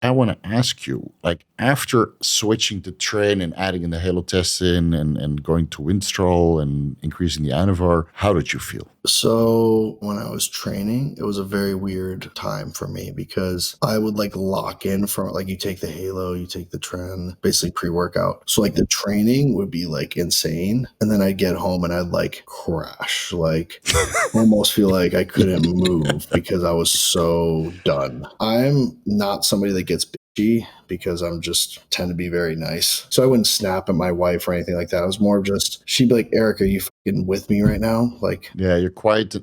I want to ask you, like after switching to Tren and adding in the halotestin and going to Winstrol and increasing the Anavar, how did you feel? So when I was training, it was a very weird time for me because I would like lock in from like you take the Halo, you take the Tren, basically pre-workout. So like the training would be like insane. And then I'd get home and I'd like crash, like almost feel like I couldn't move because I was so done. I'm not somebody that gets bitchy because I'm just tend to be very nice. So I wouldn't snap at my wife or anything like that. I was more of just, she'd be like, Eric, are you fucking with me right now? Like, Yeah, you're quiet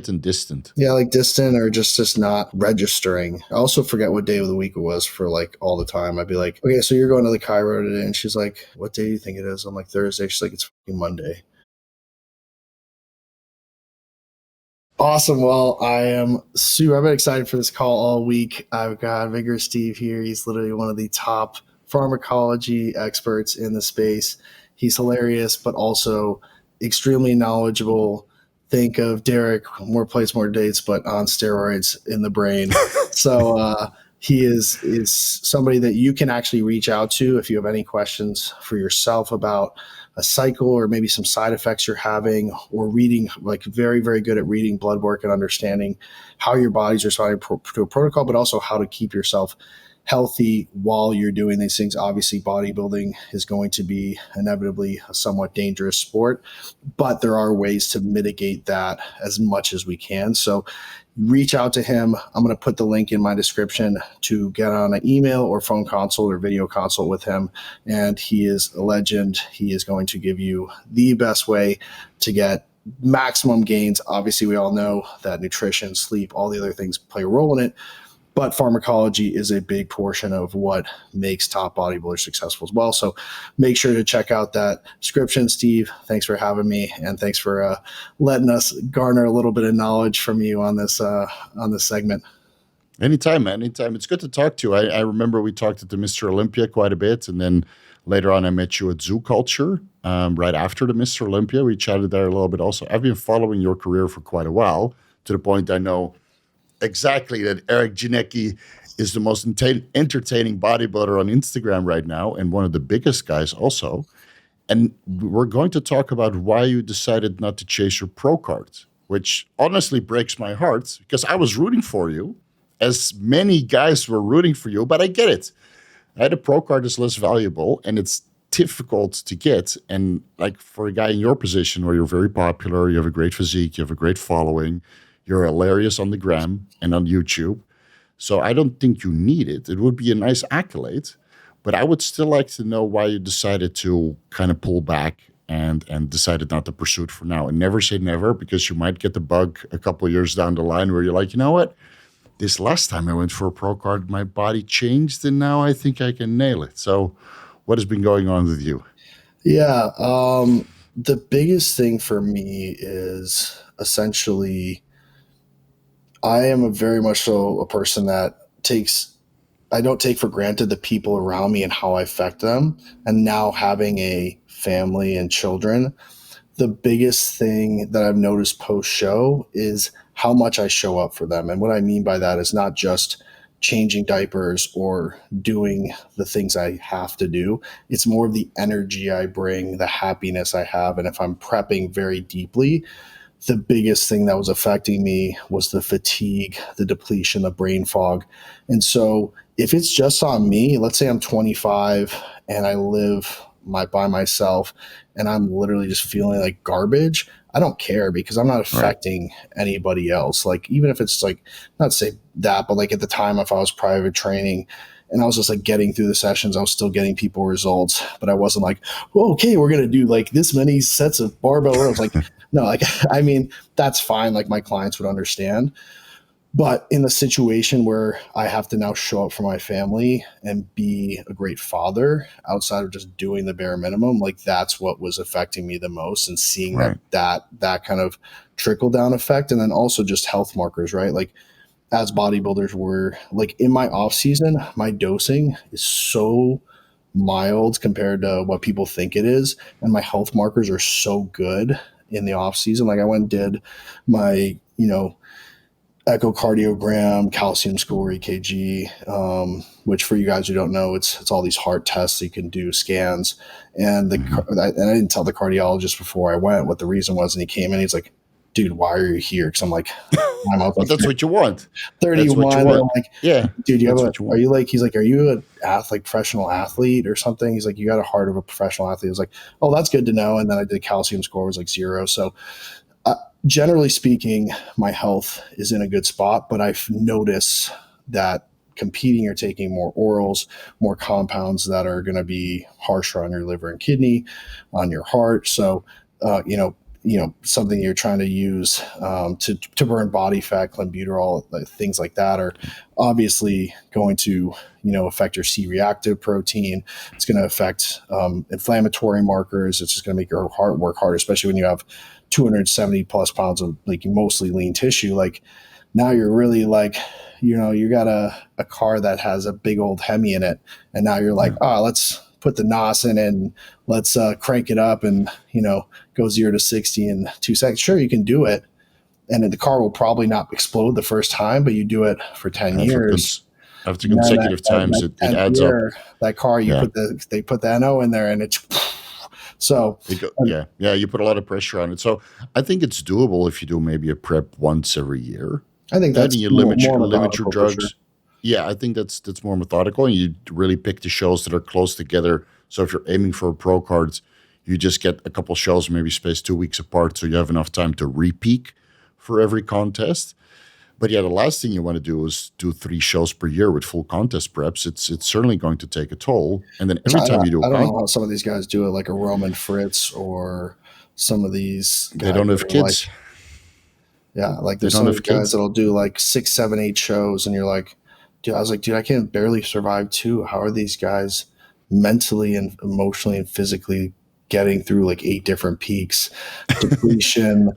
and distant. yeah, like distant or just not registering. I also forget what day of the week it was for like all the time. I'd be like, okay, so you're going to the Cairo today. And she's like, what day do you think it is? I'm like, Thursday. She's like, it's fucking Monday. Awesome. Well, I've been excited for this call all week. I've got Vigorous Steve here. He's literally one of the top pharmacology experts in the space. He's hilarious, but also extremely knowledgeable. Think of Derek, more plays, more dates, but on steroids in the brain. So he is somebody that you can actually reach out to if you have any questions for yourself about a cycle or maybe some side effects you're having, or reading, like very, very good at reading blood work and understanding how your body's responding to a protocol, but also how to keep yourself healthy while you're doing these things. Obviously, bodybuilding is going to be inevitably a somewhat dangerous sport, but there are ways to mitigate that as much as we can. So reach out to him. I'm going to put the link in my description to get on an email or phone consult or video consult with him. And he is a legend. He is going to give you the best way to get maximum gains. Obviously, we all know that nutrition, sleep, all the other things play a role in it. But pharmacology is a big portion of what makes top bodybuilders successful as well. So make sure to check out that description. Steve, thanks for having me, and thanks for letting us garner a little bit of knowledge from you on this segment. Anytime, man. Anytime. It's good to talk to you. I remember we talked at the Mr. Olympia quite a bit, and then later on I met you at Zoo Culture. Right after the Mr. Olympia, we chatted there a little bit. Also, I've been following your career for quite a while, to the point I know exactly that Eric Janicki is the most entertaining bodybuilder on Instagram right now, and one of the biggest guys also. And we're going to talk about why you decided not to chase your pro card, which honestly breaks my heart because I was rooting for you, as many guys were rooting for you, but I get it. The pro card is less valuable and it's difficult to get. And like for a guy in your position where you're very popular, you have a great physique, you have a great following, you're hilarious on the gram and on YouTube. So I don't think you need it. It would be a nice accolade, but I would still like to know why you decided to kind of pull back and decided not to pursue it for now. And never say never, because you might get the bug a couple of years down the line where you're like, you know what? This last time I went for a pro card, my body changed, and now I think I can nail it. So what has been going on with you? Yeah. The biggest thing for me is essentially I am a very much so a person that I don't take for granted the people around me and how I affect them. And now having a family and children, the biggest thing that I've noticed post show is how much I show up for them. And what I mean by that is not just changing diapers or doing the things I have to do. It's more of the energy I bring, the happiness I have. And if I'm prepping very deeply, the biggest thing that was affecting me was the fatigue, the depletion, the brain fog. And so if it's just on me, let's say I'm 25 and I live by myself and I'm literally just feeling like garbage, I don't care because I'm not affecting anybody else. Like even if it's like, not to say that, but like at the time, if I was private training and I was just like getting through the sessions, I was still getting people results, but I wasn't like, well, okay, we're going to do like this many sets of barbell. I was like, no, like, I mean, that's fine. Like my clients would understand. But in the situation where I have to now show up for my family and be a great father outside of just doing the bare minimum, like that's what was affecting me the most, and seeing that kind of trickle down effect. And then also just health markers, right? Like as bodybuilders, we're like in my off season, my dosing is so mild compared to what people think it is. And my health markers are so good in the off season. Like I went and did my, echocardiogram, calcium score, EKG, which for you guys who don't know, it's all these heart tests you can do, scans. And I didn't tell the cardiologist before I went what the reason was, and he came in. He's like, "Dude, why are you here?" Because I'm like, I'm Well, that's what you want. 31. I'm like, yeah, dude, are you like? He's like, are you a professional athlete or something? He's like, you got a heart of a professional athlete. I was like, oh, that's good to know. And then I did calcium score was like 0. So generally speaking, my health is in a good spot, but I've noticed that competing, you're taking more orals, more compounds that are going to be harsher on your liver and kidney, on your heart. So, something you're trying to use to burn body fat, clenbuterol, things like that are obviously going to, affect your C-reactive protein. It's going to affect inflammatory markers. It's just going to make your heart work harder, especially when you have 270 plus pounds of like mostly lean tissue. Like now you're really like, you got a car that has a big old Hemi in it. And now you're like, let's put the NOS in it and let's crank it up and, go 0 to 60 in 2 seconds. Sure, you can do it. And the car will probably not explode the first time, but you do it for 10 years. After consecutive times, it adds up. That car, they put the NO in there and it's so. You put a lot of pressure on it. So I think it's doable if you do maybe a prep once every year. I think that's you limit your drugs. Sure. Yeah, I think that's more methodical, and you really pick the shows that are close together. So if you're aiming for a pro card, you just get a couple shows, maybe spaced 2 weeks apart, so you have enough time to re-peak for every contest. But yeah, the last thing you want to do is do 3 shows per year with full contest preps. It's certainly going to take a toll. And then every time you do, I don't know how some of these guys do it, like a Roman Fritz or some of these guys. They don't have kids. Like there's some of the guys that'll do like 6, 7, 8 shows, and you're like, dude, I can barely survive 2. How are these guys mentally and emotionally and physically getting through like 8 different peaks, depletion,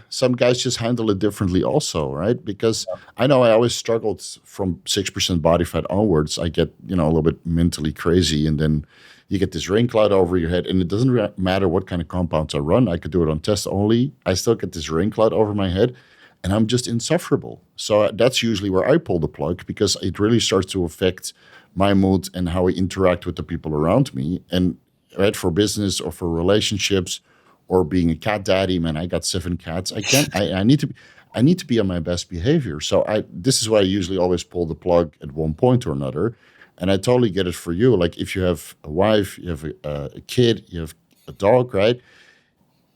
some guys just handle it differently also, right? Because I know I always struggled from 6% body fat onwards. I get, a little bit mentally crazy, and then you get this rain cloud over your head, and it doesn't matter what kind of compounds I run. I could do it on test only. I still get this rain cloud over my head, and I'm just insufferable. So that's usually where I pull the plug, because it really starts to affect my mood and how I interact with the people around me. And right, for business or for relationships or being a cat daddy, man, I got 7 cats. I need to be on my best behavior. So this is why I usually always pull the plug at one point or another. And I totally get it for you. Like if you have a wife, you have a kid, you have a dog, right?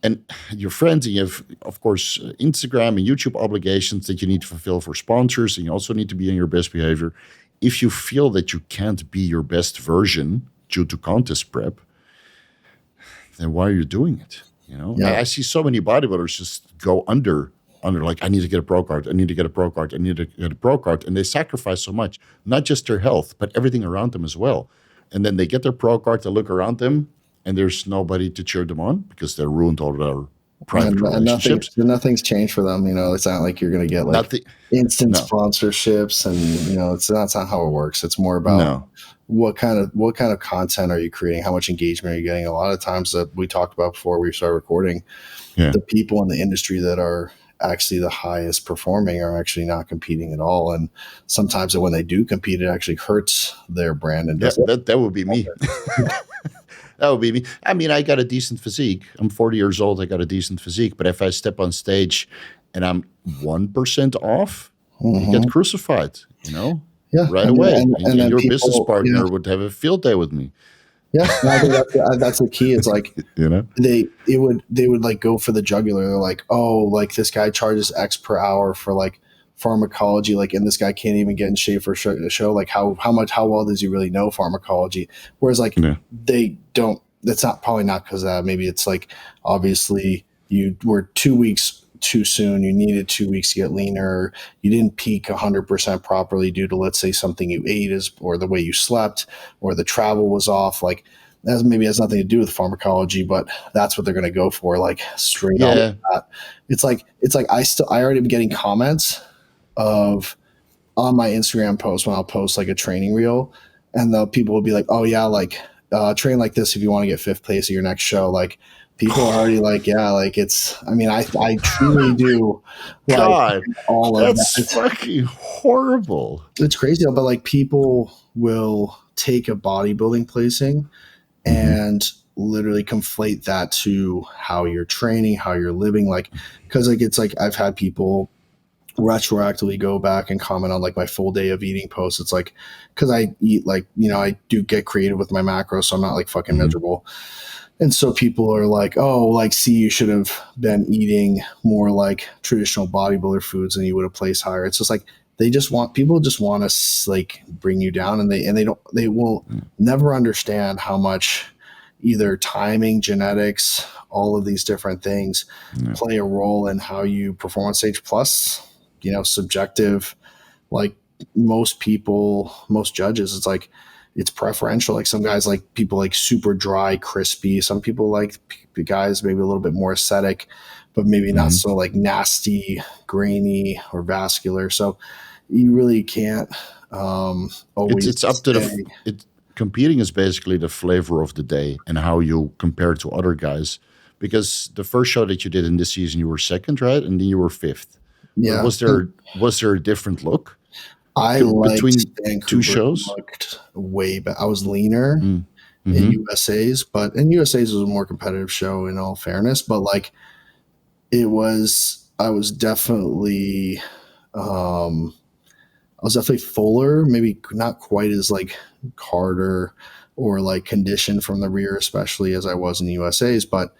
And your friends, and you have, of course, Instagram and YouTube obligations that you need to fulfill for sponsors, and you also need to be in your best behavior. If you feel that you can't be your best version due to contest prep, then why are you doing it? I see so many bodybuilders just go under like, I need to get a pro card, I need to get a pro card, I need to get a pro card, and they sacrifice so much, not just their health, but everything around them as well. And then they get their pro card, they look around them, and there's nobody to cheer them on because they're ruined all their private relationships. Nothing's changed for them. It's not like you're going to get like instant sponsorships, and it's not how it works. It's more about what kind of content are you creating? How much engagement are you getting? A lot of times that we talked about before we started recording, the people in the industry that are actually the highest performing are actually not competing at all. And sometimes when they do compete, it actually hurts their brand. And that would be me. That would be me. I mean, I got a decent physique. I'm 40 years old. I got a decent physique. But if I step on stage and I'm 1% off, you get crucified, right away. And your business partner would have a field day with me. Yeah, I think that's the key. It's like they would like go for the jugular. They're like, oh, like this guy charges X per hour for like pharmacology, like, and this guy can't even get in shape for a show. Like, how well does he really know pharmacology? Whereas like they don't. That's probably not because of that. Maybe it's like obviously you were 2 weeks too soon. You needed 2 weeks to get leaner. You didn't peak 100% properly due to, let's say, something you ate or the way you slept, or the travel was off. Like that maybe has nothing to do with pharmacology, but that's what they're going to go for. Like straight up. That. It's like I already am getting comments of on my Instagram post when I'll post like a training reel, and the people will be like, oh yeah, like train like this if you want to get 5th place at your next show. Like people are already like, yeah, like I mean, I truly do like God, all of that's that. fucking horrible. It's crazy, but like people will take a bodybuilding placing and literally conflate that to how you're training, how you're living. Like, cause like, it's like, I've had people retroactively go back and comment on like my full day of eating posts. It's like, cause I eat like, I do get creative with my macros. So I'm not like fucking miserable. And so people are like, oh, like, see, you should have been eating more like traditional bodybuilder foods and you would have placed higher. It's just like, people just want to like bring you down, and they will never understand how much either timing, genetics, all of these different things play a role in how you perform on stage. Plus, subjective, like most judges, it's like, it's preferential. Like some guys like people like super dry, crispy. Some people like guys maybe a little bit more aesthetic, but maybe not so like nasty, grainy, or vascular. So you really can't always. It's up to competing is basically the flavor of the day and how you compare to other guys. Because the first show that you did in this season, you were second, right? And then you were fifth. Yeah. Was there a different look? I liked between Vancouver. two shows? Looked way better. I was leaner in USA's, but in USA's was a more competitive show in all fairness. But like I was definitely fuller, maybe not quite as like harder or like conditioned from the rear, especially as I was in the USA's, but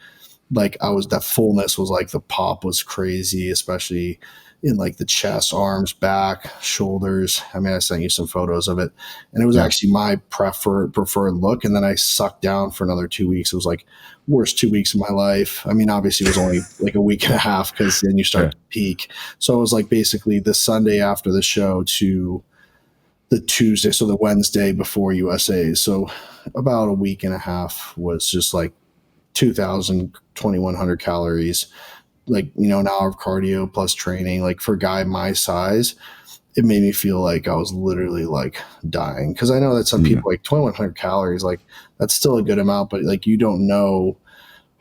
like that fullness was like, the pop was crazy, especially in like the chest, arms, back, shoulders. I mean, I sent you some photos of it, and it was actually my preferred look. And then I sucked down for another 2 weeks. It was like worst 2 weeks of my life. I mean, obviously it was only like a week and a half, because then you start to peak. So it was like basically the Sunday after the show to the Tuesday, so the Wednesday before USA. So about a week and a half was just like 2,000, 2,100 calories, like, an hour of cardio plus training. Like for a guy my size, it made me feel like I was literally like dying. Cause I know that some people like 2,100 calories, like that's still a good amount, but like, you don't know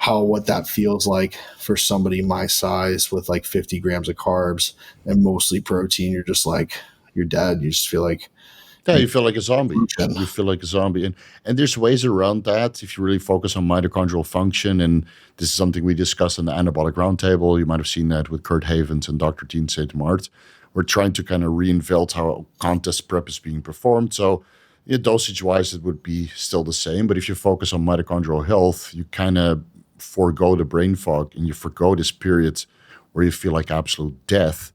what that feels like for somebody my size with like 50 grams of carbs and mostly protein. You're just like, you're dead. You just feel like, you feel like a zombie. You feel like a zombie. And there's ways around that if you really focus on mitochondrial function. And this is something we discussed on the Anabolic Roundtable. You might have seen that with Kurt Havens and Dr. Tien St. Mart. We're trying to kind of reinvent how contest prep is being performed. So dosage-wise, it would be still the same. But if you focus on mitochondrial health, you kind of forego the brain fog and you forgo this period where you feel like absolute death.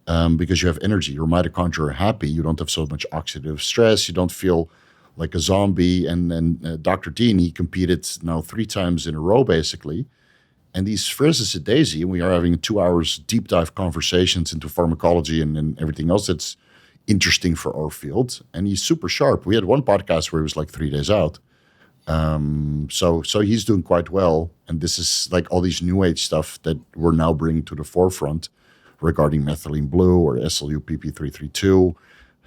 Because you have energy, your mitochondria are happy, you don't have so much oxidative stress, you don't feel like a zombie. And then Dr. Dean, he competed now 3 times in a row, basically. And he's fresh as a daisy, and we are having 2 hours deep dive conversations into pharmacology and everything else that's interesting for our field. And he's super sharp. We had one podcast where he was like 3 days out. So he's doing quite well. And this is like all these new age stuff that we're now bringing to the forefront, regarding methylene blue or SLU-PP332,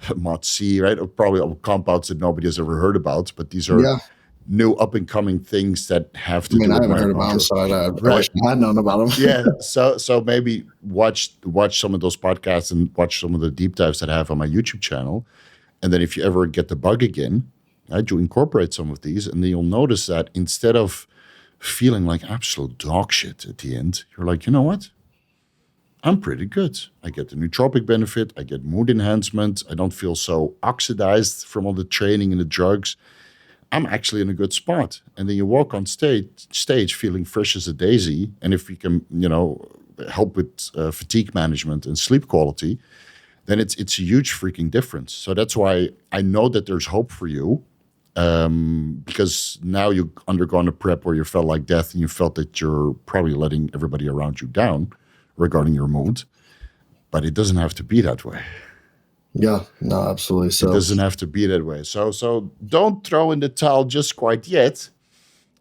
MOTC, right? Probably all compounds that nobody has ever heard about, but these are new up-and-coming things that have to do with I haven't heard about them, so I wish I had known about them. So maybe watch some of those podcasts and watch some of the deep dives that I have on my YouTube channel. And then if you ever get the bug again, I do incorporate some of these, and then you'll notice that instead of feeling like absolute dog shit at the end, you're like, you know what? I'm pretty good. I get the nootropic benefit. I get mood enhancement. I don't feel so oxidized from all the training and the drugs. I'm actually in a good spot. And then you walk on stage feeling fresh as a daisy. And if you can, help with fatigue management and sleep quality, then it's a huge freaking difference. So that's why I know that there's hope for you, because now you've undergone a prep where you felt like death and you felt that you're probably letting everybody around you down regarding your mood, but it doesn't have to be that way. Yeah, no, absolutely. So it doesn't have to be that way. So don't throw in the towel just quite yet.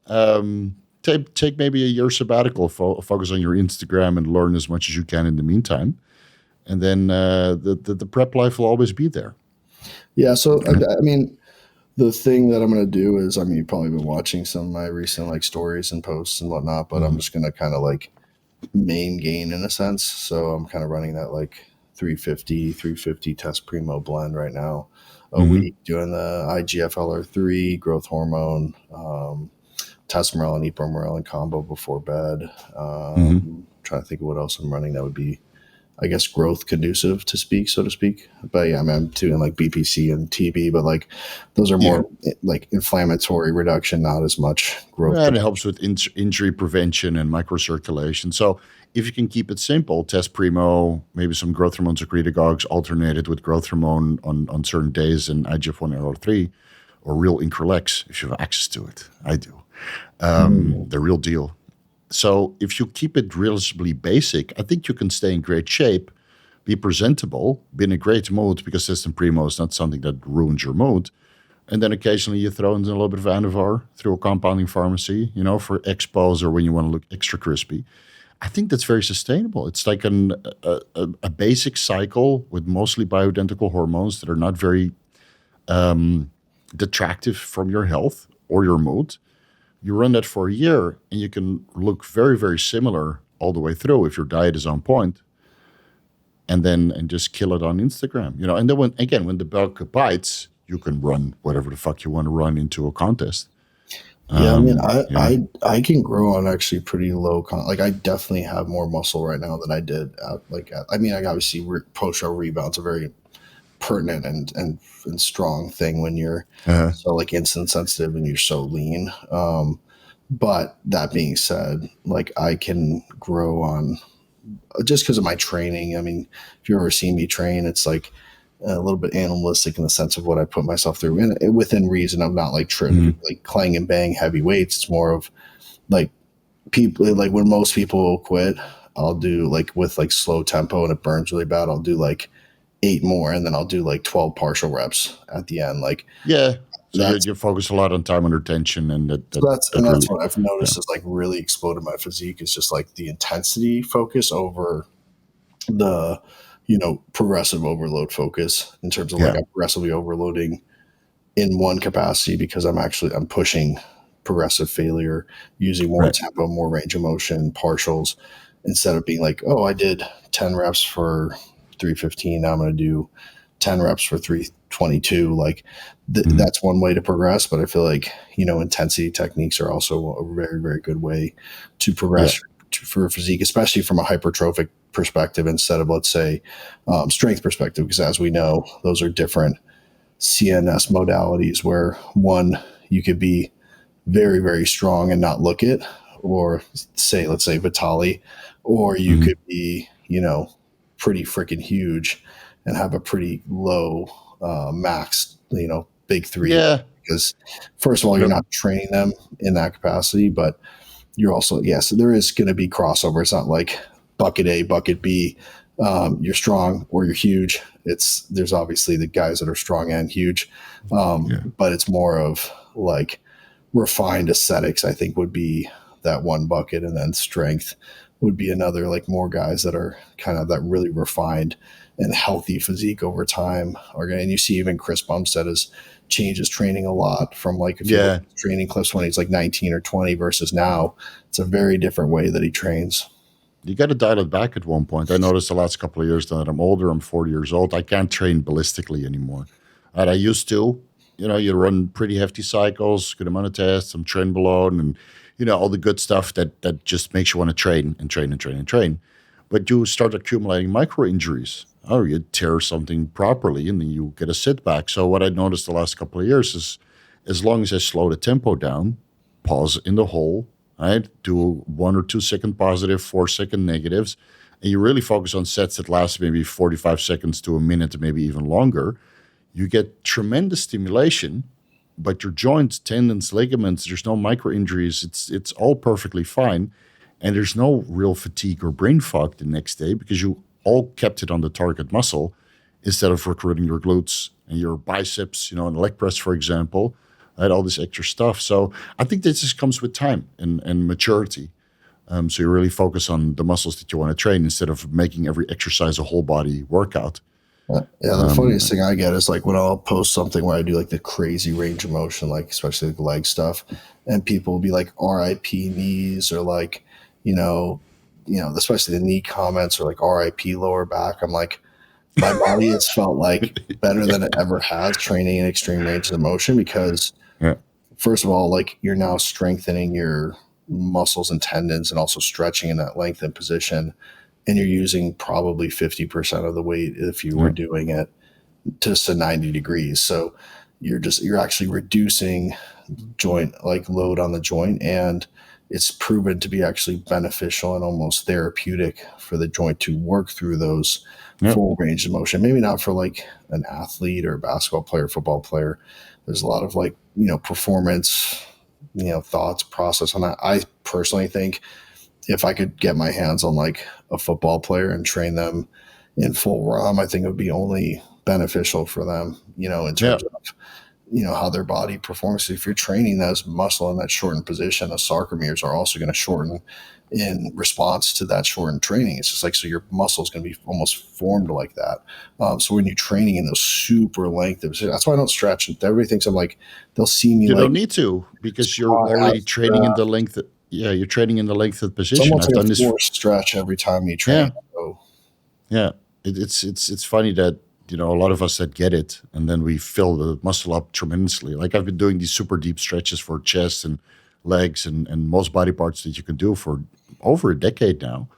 Take maybe a year sabbatical, focus on your Instagram and learn as much as you can in the meantime. And then the prep life will always be there. Yeah. So, I mean, The thing that I'm going to do is, I mean, you've probably been watching some of my recent like stories and posts and whatnot, but I'm Mhm. just going to kind of like main gain in a sense. So I'm kind of running that like 350 test primo blend right now a Mhm. week, doing the IGF-LR3 growth hormone, testosterone and epomerone combo before bed. Mhm. Trying to think of what else I'm running that would be, I guess, growth conducive to speak, so to speak. But yeah, I mean, I'm doing like BPC and TB, but like those are Yeah. more like inflammatory reduction, not as much growth And it potential. helps with injury prevention and microcirculation. So if you can keep it simple, test primo, maybe some growth hormone secretagogues alternated with growth hormone on certain days and IGF-1 LR3 or real Increlex if you have access to it. I do. The real deal. So if you keep it relatively basic, I think you can stay in great shape, be presentable, be in a great mood because system primo is not something that ruins your mood. And then occasionally you throw in a little bit of Anavar through a compounding pharmacy, for expos or when you want to look extra crispy. I think that's very sustainable. It's like a basic cycle with mostly bioidentical hormones that are not very detractive from your health or your mood. You run that for a year and you can look very, very similar all the way through if your diet is on point, and just kill it on Instagram. And then when the bug bites, you can run whatever the fuck you want to run into a contest. Yeah, I mean, Yeah. I can grow on actually pretty low like I definitely have more muscle right now than I did I mean, like obviously post show rebounds are very pertinent and strong thing when you're Uh, so like insulin sensitive and you're so lean. But that being said, like I can grow on just because of my training. I mean, if you ever seen me train, it's like a little bit animalistic in the sense of what I put myself through, and within reason. I'm not like mhm. like clang and bang heavy weights. It's more of like people like when most people will quit, I'll do like with like slow tempo and it burns really bad. I'll do like 8 more, and then I'll do like 12 partial reps at the end. Like Yeah. So you, that's you focus a lot on time under tension, and that so that that that's really, what I've yeah, noticed is like really exploded my physique is just like the intensity focus over the progressive overload focus in terms of like yeah, I'm progressively overloading in one capacity because I'm pushing progressive failure using more right. tempo, more range of motion, partials, instead of being like, oh, I did 10 reps for 315. Now I'm going to do 10 reps for 322. Like Mhm. that's one way to progress. But I feel like, intensity techniques are also a very, very good way to Yeah, progress for physique, especially from a hypertrophic perspective instead of, let's say, strength perspective. Because as we know, those are different CNS modalities where one, you could be very, very strong and not look it, or say, let's say Vitali, or you mhm. could be, pretty freaking huge and have a pretty low max, big three. Yeah. Because first of all, you're Look, not training them in that capacity, but you're also, yes, there is going to be crossover. It's not like bucket A, bucket B. You're strong or you're huge. There's obviously the guys that are strong and huge, yeah, but it's more of like refined aesthetics. I think would be that one bucket, and then strength would be another. Like more guys that are kind of that really refined and healthy physique over time. And you see even Chris Bumstead has changed his training a lot from like if you look yeah. at training clips when he's like 19 or 20 versus now, it's a very different way that he trains. You got to dial it back at one point. I noticed the last couple of years that I'm older. I'm 40 years old. I can't train ballistically anymore. And I used to. You run pretty hefty cycles, good amount of tests, some Trenbolone, and all the good stuff that just makes you want to train and train and train and train. But you start accumulating micro injuries. Oh, you tear something properly, and then you get a setback. So what I noticed the last couple of years is, as long as I slow the tempo down, pause in the hole, right? Do 1 or 2 second positive, 4 second negatives, and you really focus on sets that last maybe 45 seconds to a minute, maybe even longer. You get tremendous stimulation, but your joints, tendons, ligaments, there's no micro injuries. It's all perfectly fine. And there's no real fatigue or brain fog the next day because you all kept it on the target muscle instead of recruiting your glutes and your biceps, and leg press, for example, and all this extra stuff. So I think this just comes with time and maturity. So you really focus on the muscles that you want to train instead of making every exercise a whole body workout. Yeah, the funniest Um, thing I get is like when I'll post something where I do like the crazy range of motion, like especially like leg stuff, and people will be like "R.I.P. knees" or like, you know, especially the knee comments or like "R.I.P. lower back." I'm like, my body has felt like better than it ever has training in extreme ranges of motion because yeah, first of all, like you're now strengthening your muscles and tendons and also stretching in that lengthened position. And you're using probably 50% of the weight if you were yeah, doing it just to 90 degrees. So you're actually reducing joint like load on the joint, and it's proven to be actually beneficial and almost therapeutic for the joint to work through those yeah. full range of motion. Maybe not for like an athlete or a basketball player, football player. There's a lot of like, performance, thoughts process on that. I personally think if I could get my hands on like a football player and train them in full ROM, I think it would be only beneficial for them, in Yeah. terms of, how their body performs. If you're training those muscle in that shortened position, those sarcomeres are also going to shorten in response to that shortened training. It's just like, so your muscle is going to be almost formed like that. So when you're training in those super length, that's why I don't stretch. Everybody thinks I'm like, they'll see me You don't like need to because you're squat, already abs, training in the length. Yeah, you're training in the length of it's position. almost I've like done a this. forced stretch every time you train. Yeah, So, yeah. It's funny that a lot of us that get it, and then we fill the muscle up tremendously. Like I've been doing these super deep stretches for chest and legs and most body parts that you can do for over a decade now.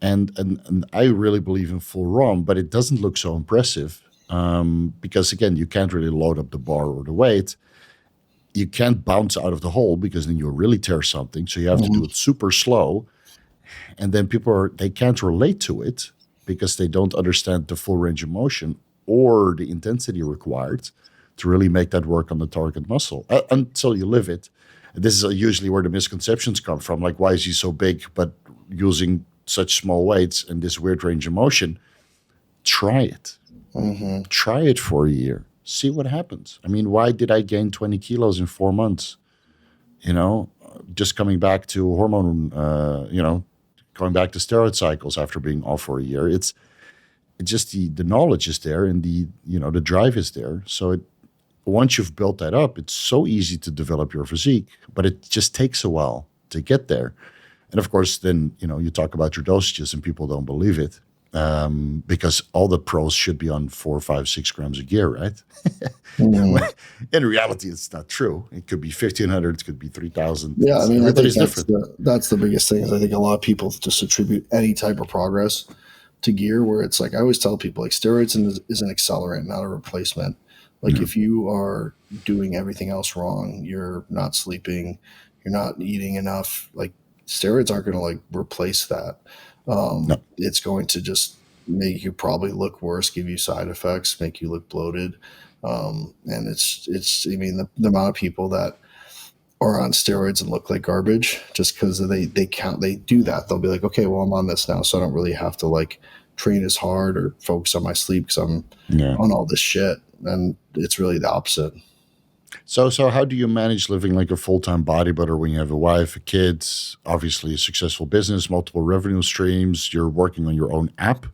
And I really believe in full ROM, but it doesn't look so impressive because again, you can't really load up the bar or the weight. You can't bounce out of the hole because then you'll really tear something. So you have to mhm. do it super slow, and then they can't relate to it because they don't understand the full range of motion or the intensity required to really make that work on the target muscle until you live it. This is usually where the misconceptions come from. Like, why is he so big but using such small weights and this weird range of motion? Try it. Mm-hmm. Try it for a year. See what happens. I mean, why did I gain 20 kilos in 4 months? You know, just coming back to hormone, going back to steroid cycles after being off for a year. It's just the knowledge is there and the drive is there. So once you've built that up, it's so easy to develop your physique, but it just takes a while to get there. And of course, then you talk about your dosages, and people don't believe it because all the pros should be on 4, 5, 6 grams a gear, right? Mm-hmm. In reality, it's not true. It could be 1,500, it could be 3,000. Yeah, I mean, I think Everybody's different. that's the biggest thing is I think a lot of people just attribute any type of progress to gear. Where it's like I always tell people, like steroids is an accelerant, not a replacement. Like Yeah, if you are doing everything else wrong, you're not sleeping, you're not eating enough. Like steroids aren't going to like replace that. no, It's going to just make you probably look worse, give you side effects, make you look bloated. And it's I mean the amount of people that are on steroids and look like garbage just because they do that. They'll be like, okay, well I'm on this now, so I don't really have to like train as hard or focus on my sleep because I'm yeah. on all this shit. And it's really the opposite. So how do you manage living like a full-time bodybuilder when you have a wife, a kids, obviously a successful business, multiple revenue streams, you're working on your own app,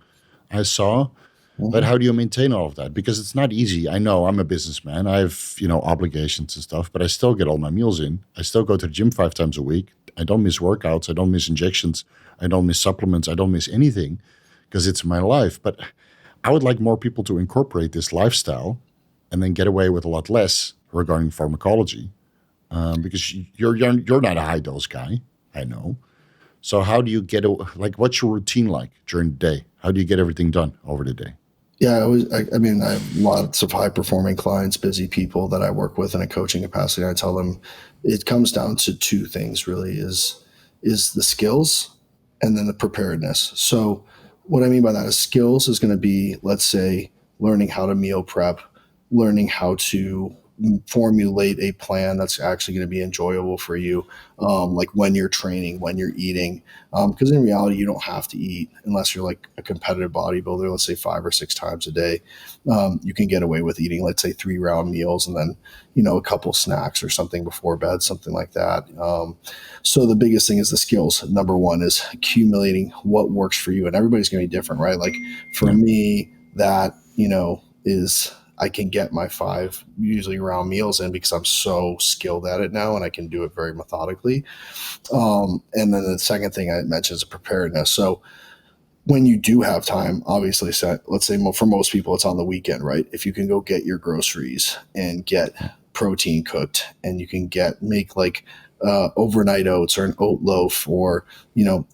I saw. But Mhm. how do you maintain all of that? Because it's not easy. I know I'm a businessman. I have, obligations and stuff, but I still get all my meals in. I still go to the gym 5 times a week. I don't miss workouts. I don't miss injections. I don't miss supplements. I don't miss anything because it's my life. But I would like more people to incorporate this lifestyle and then get away with a lot less regarding pharmacology. Because you're not a high dose guy. I know. So how do you like? What's your routine like during the day? How do you get everything done over the day? Yeah, I mean, I have lots of high performing clients, busy people that I work with in a coaching capacity. I tell them it comes down to two things really is the skills and then the preparedness. So what I mean by that is skills is going to be, let's say, learning how to meal prep, learning how to formulate a plan that's actually going to be enjoyable for you, like when you're training, when you're eating, because in reality you don't have to eat unless you're like a competitive bodybuilder, let's say 5 or 6 times a day. You can get away with eating, let's say 3 round meals and then a couple snacks or something before bed, something like that. So the biggest thing is the skills. Number one is accumulating what works for you, and everybody's going to be different, right? Like for Yeah, me, that is I can get my 5 usually around meals in because I'm so skilled at it now and I can do it very methodically. And then the second thing I mentioned is preparedness. So when you do have time, obviously, so let's say for most people, it's on the weekend, right? If you can go get your groceries and get protein cooked, and you can make like overnight oats or an oat loaf, or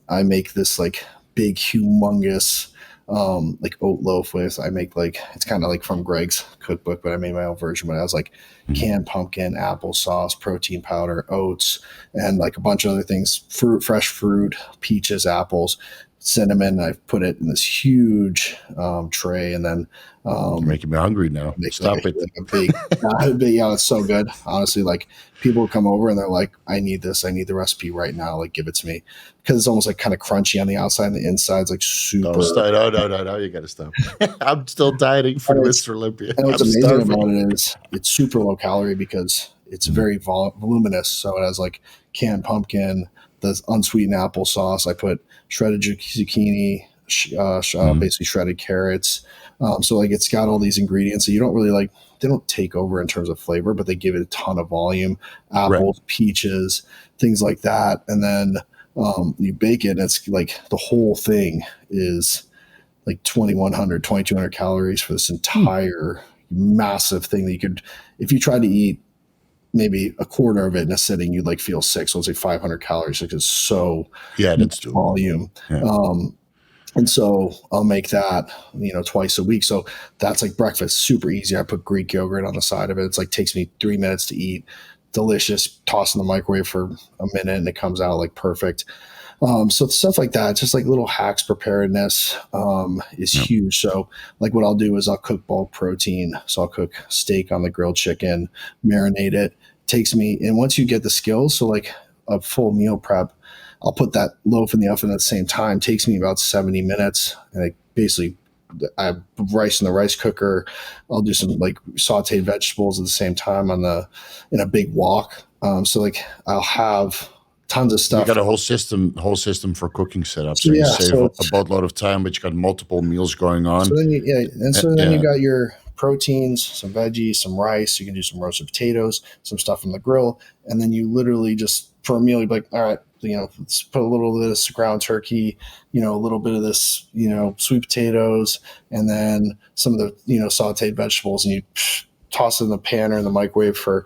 I make this like big, humongous like oat loaf with. I make like it's kind of like from Greg's cookbook, but I made my own version. But I was like canned pumpkin, applesauce, protein powder, oats, and like a bunch of other things: fresh fruit, peaches, apples, cinnamon. I've put it in this huge tray, and then You're making me hungry now. Stop it. It's so good. Honestly, like people come over and they're like, I need this. I need the recipe right now. Like, give it to me, because it's almost like kind of crunchy on the outside and the inside's like super. No, you got to stop. I'm still dieting for Mr. Olympia. And what's amazing about it is it's super low calorie because it's very voluminous. So it has like canned pumpkin, the unsweetened applesauce. I put shredded zucchini, basically shredded carrots. So like it's got all these ingredients that you don't really like. They don't take over in terms of flavor, but they give it a ton of volume. Apples, peaches, things like that, and then you bake it. And it's like the whole thing is like 2,100, 2,200 calories for this entire massive thing that you could, if you tried to eat maybe a quarter of it in a sitting, you'd like feel sick. So it's like 500 calories because it's so that's volume. Yeah. And so I'll make that, twice a week. So that's like breakfast, super easy. I put Greek yogurt on the side of it. It's like takes me 3 minutes to eat. Delicious. Toss in the microwave for a minute and it comes out like perfect. So stuff like that, just like little hacks, preparedness is huge. So like what I'll do is I'll cook bulk protein. So I'll cook steak on the grilled chicken, marinate it. Takes me, and once you get the skills, so like a full meal prep, I'll put that loaf in the oven at the same time. Takes me about 70 minutes. And I have rice in the rice cooker. I'll do some like sauteed vegetables at the same time in a big wok. So like I'll have tons of stuff. You got a whole system for cooking set up. So you save a boatload of time, but you got multiple meals going on. So then you got your proteins, some veggies, some rice. You can do some roasted potatoes, some stuff from the grill, and then you literally just for a meal you'd be like, all right, let's put a little bit of ground turkey, a little bit of this, sweet potatoes, and then some of the sauteed vegetables, and you toss it in the pan or in the microwave for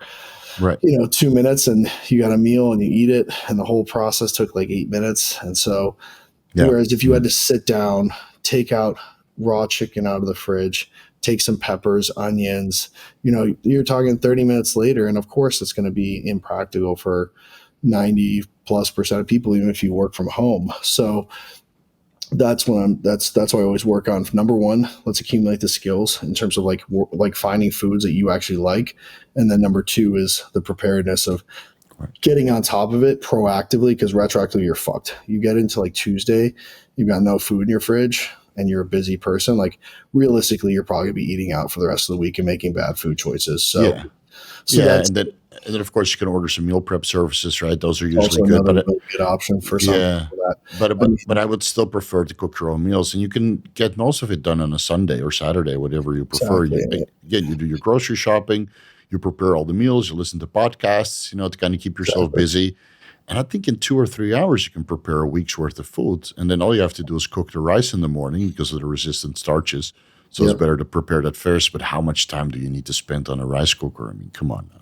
2 minutes, and you got a meal and you eat it, and the whole process took like 8 minutes. And so whereas if you had to sit down, take out raw chicken out of the fridge, take some peppers, onions, you're talking 30 minutes later, and of course it's going to be impractical for 90+% of people, even if you work from home. So that's why I always work on. Number one, let's accumulate the skills in terms of like finding foods that you actually like. And then number two is the preparedness of getting on top of it proactively, because retroactively you're fucked. You get into like Tuesday, you've got no food in your fridge and you're a busy person. Like realistically, you're probably gonna be eating out for the rest of the week and making bad food choices. So and then of course you can order some meal prep services, right? Those are usually good, but really good option for some people that. But I would still prefer to cook your own meals, and you can get most of it done on a Sunday or Saturday, whatever you prefer. Exactly. You do your grocery shopping, you prepare all the meals, you listen to podcasts, to kind of keep yourself busy. And I think in 2 or 3 hours you can prepare a week's worth of food, and then all you have to do is cook the rice in the morning because of the resistant starches. So it's better to prepare that first. But how much time do you need to spend on a rice cooker? I mean, come on now.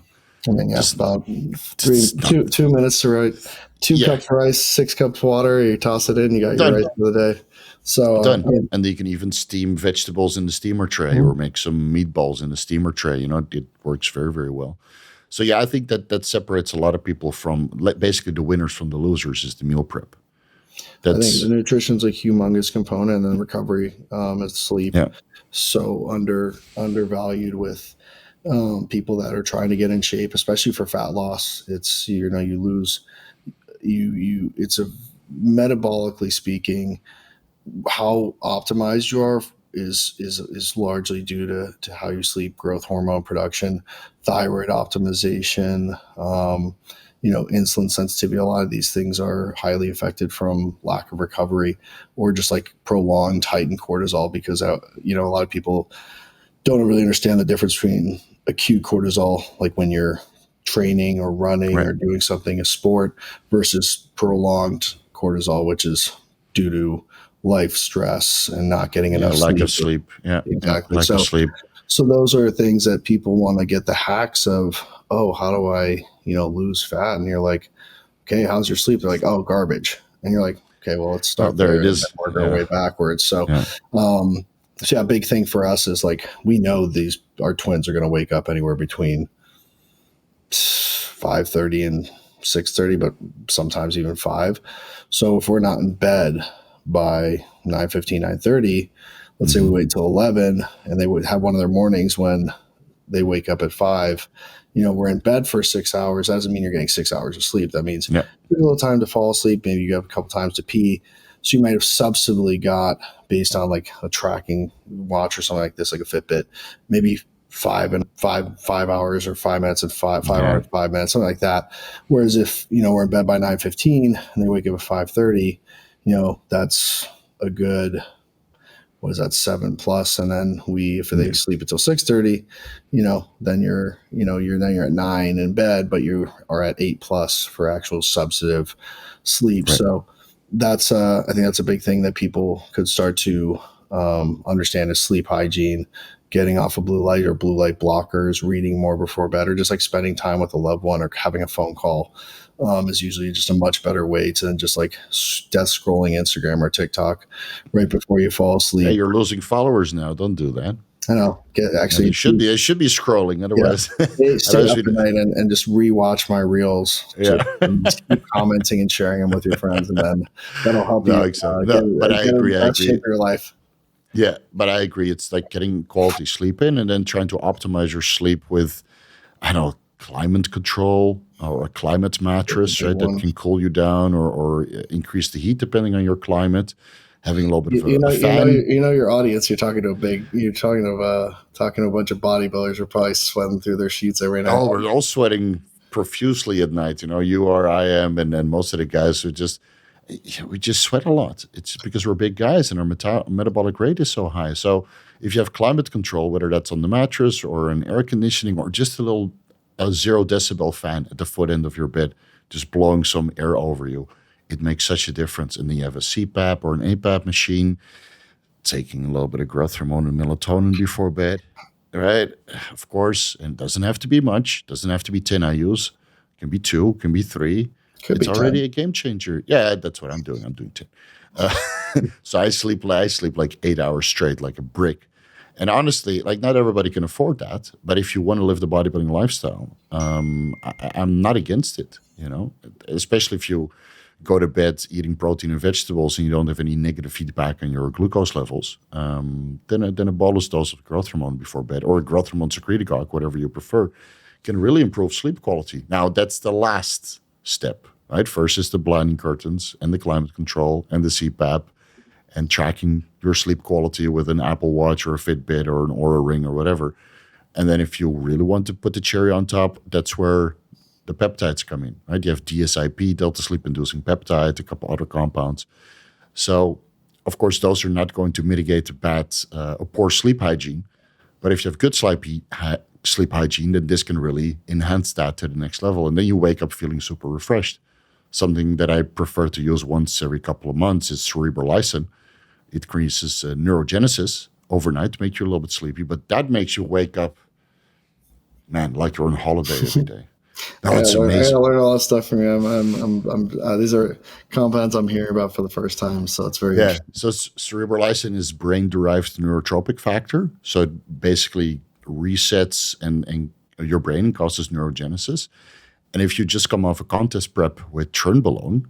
I mean, about 2 minutes to write 2 cups of rice, 6 cups of water. You toss it in, you got your rice for the day. So done. And you can even steam vegetables in the steamer tray or make some meatballs in the steamer tray. It works very, very well. So I think that separates a lot of people from basically the winners from the losers is the meal prep. I think the nutrition's a humongous component, and then recovery and sleep. So undervalued with people that are trying to get in shape, especially for fat loss. It's you lose it's a metabolically speaking, how optimized you are is largely due to how you sleep, growth hormone production, thyroid optimization, insulin sensitivity. A lot of these things are highly affected from lack of recovery or just like prolonged heightened cortisol, because a lot of people don't really understand the difference between acute cortisol, like when you're training or running Right. or doing something, a sport, versus prolonged cortisol, which is due to life stress and not getting Yeah, enough lack of sleep. sleep. Yeah, Exactly. lack of So, sleep. so those are things that people want to get the hacks of. Oh, how do I, lose fat? And you're like, okay, how's your sleep? They're like, oh, garbage. And you're like, okay, well, let's Oh, start there there it and then is. work our Yeah, way backwards. yeah, Um, so yeah, a big thing for us is like we know our twins are going to wake up anywhere between 5:30 and 6:30, but sometimes even 5. So if we're not in bed by 9:15, 9:30, let's say we wait until 11 and they would have one of their mornings when they wake up at 5, we're in bed for 6 hours. That doesn't mean you're getting 6 hours of sleep. That means yeah. a little time to fall asleep. Maybe you have a couple times to pee. So you might have substantively got, based on like a tracking watch or something like this, like a Fitbit, maybe 5 hours or 5 minutes and five Yeah. hours, 5 minutes, something like that. Whereas if, we're in bed by 9:15 and they wake up at 5:30, that's a good, what is that, 7+, and then if they sleep until 6:30, then you're at 9 in bed, but you are at 8+ for actual substantive sleep. Right. So that's I think that's a big thing that people could start to understand is sleep hygiene, getting off of blue light or blue light blockers, reading more before bed, or just like spending time with a loved one or having a phone call. Is usually just a much better way to than just like death scrolling Instagram or TikTok right before you fall Hey, asleep. you're losing followers now. Don't do that. I know. It should be. It should be scrolling. Yeah. Otherwise, Stay otherwise up at night and just rewatch my reels. yeah. And just keep commenting and sharing them with your friends, and then that'll help No, you exactly. get, No, but I get in agree. the I best shape agree. of your life. Yeah, but I agree. It's like getting quality sleep in, and then trying to optimize your sleep with, I don't know, climate control or a climate mattress, right? That One. can cool you down or increase the heat depending on your climate. Having a little bit of a You fan. know your audience. You're talking to a bunch of bodybuilders who are probably sweating through their sheets every night. Oh, we're all sweating profusely at night. You are, I am, and then most of the guys who we just sweat a lot. It's because we're big guys and our metabolic rate is so high. So if you have climate control, whether that's on the mattress or an air conditioning or just a 0 decibel fan at the foot end of your bed, just blowing some air over you, it makes such a difference. And then you have a CPAP or an APAP machine, taking a little bit of growth hormone and melatonin before bed, right? Of course, and it doesn't have to be much. Doesn't have to be 10 IUs. It can be 2, can be 3. Could It's be already 10. a game changer. Yeah, that's what I'm doing. I'm doing 10. Uh, so I sleep like 8 hours straight, like a brick. And honestly, not everybody can afford that. But if you want to live the bodybuilding lifestyle, I'm not against it. Especially if you go to bed eating protein and vegetables and you don't have any negative feedback on your glucose levels, then a bolus dose of growth hormone before bed or a growth hormone secretagogue, whatever you prefer, can really improve sleep quality. Now, that's the last step, right? First is the blinding curtains and the climate control and the CPAP and tracking your sleep quality with an Apple Watch or a Fitbit or an Oura Ring or whatever. And then if you really want to put the cherry on top, that's where the peptides come in, right? You have DSIP, delta sleep-inducing peptide, a couple other compounds. So, of course, those are not going to mitigate the bad or poor sleep hygiene. But if you have good sleep hygiene, then this can really enhance that to the next level. And then you wake up feeling super refreshed. Something that I prefer to use once every couple of months is Cerebrolysin. It increases neurogenesis overnight to make you a little bit sleepy, but that makes you wake up, man, like you're on holiday every day. Oh, it's I amazing. gotta learn all that stuff from you. These are compounds I'm hearing about for the first time, so it's very Yeah. interesting. So cerebrolysin is brain-derived neurotropic factor. So it basically resets and your brain and causes neurogenesis. And if you just come off a contest prep with Trenbolone,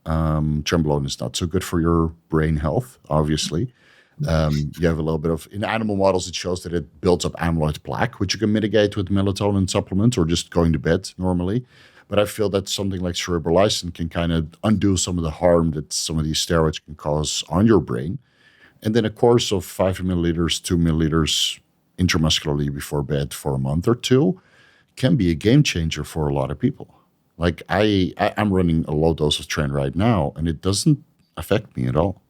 Trenbolone is not so good for your brain health, obviously. You have a little bit of, in animal models, it shows that it builds up amyloid plaque, which you can mitigate with melatonin supplements or just going to bed normally. But I feel that something like cerebrolysin can kind of undo some of the harm that some of these steroids can cause on your brain. And then a course of 5 milliliters, 2 milliliters intramuscularly before bed for a month or two can be a game changer for a lot of people. Like I'm running a low dose of Tren right now, and it doesn't affect me at all.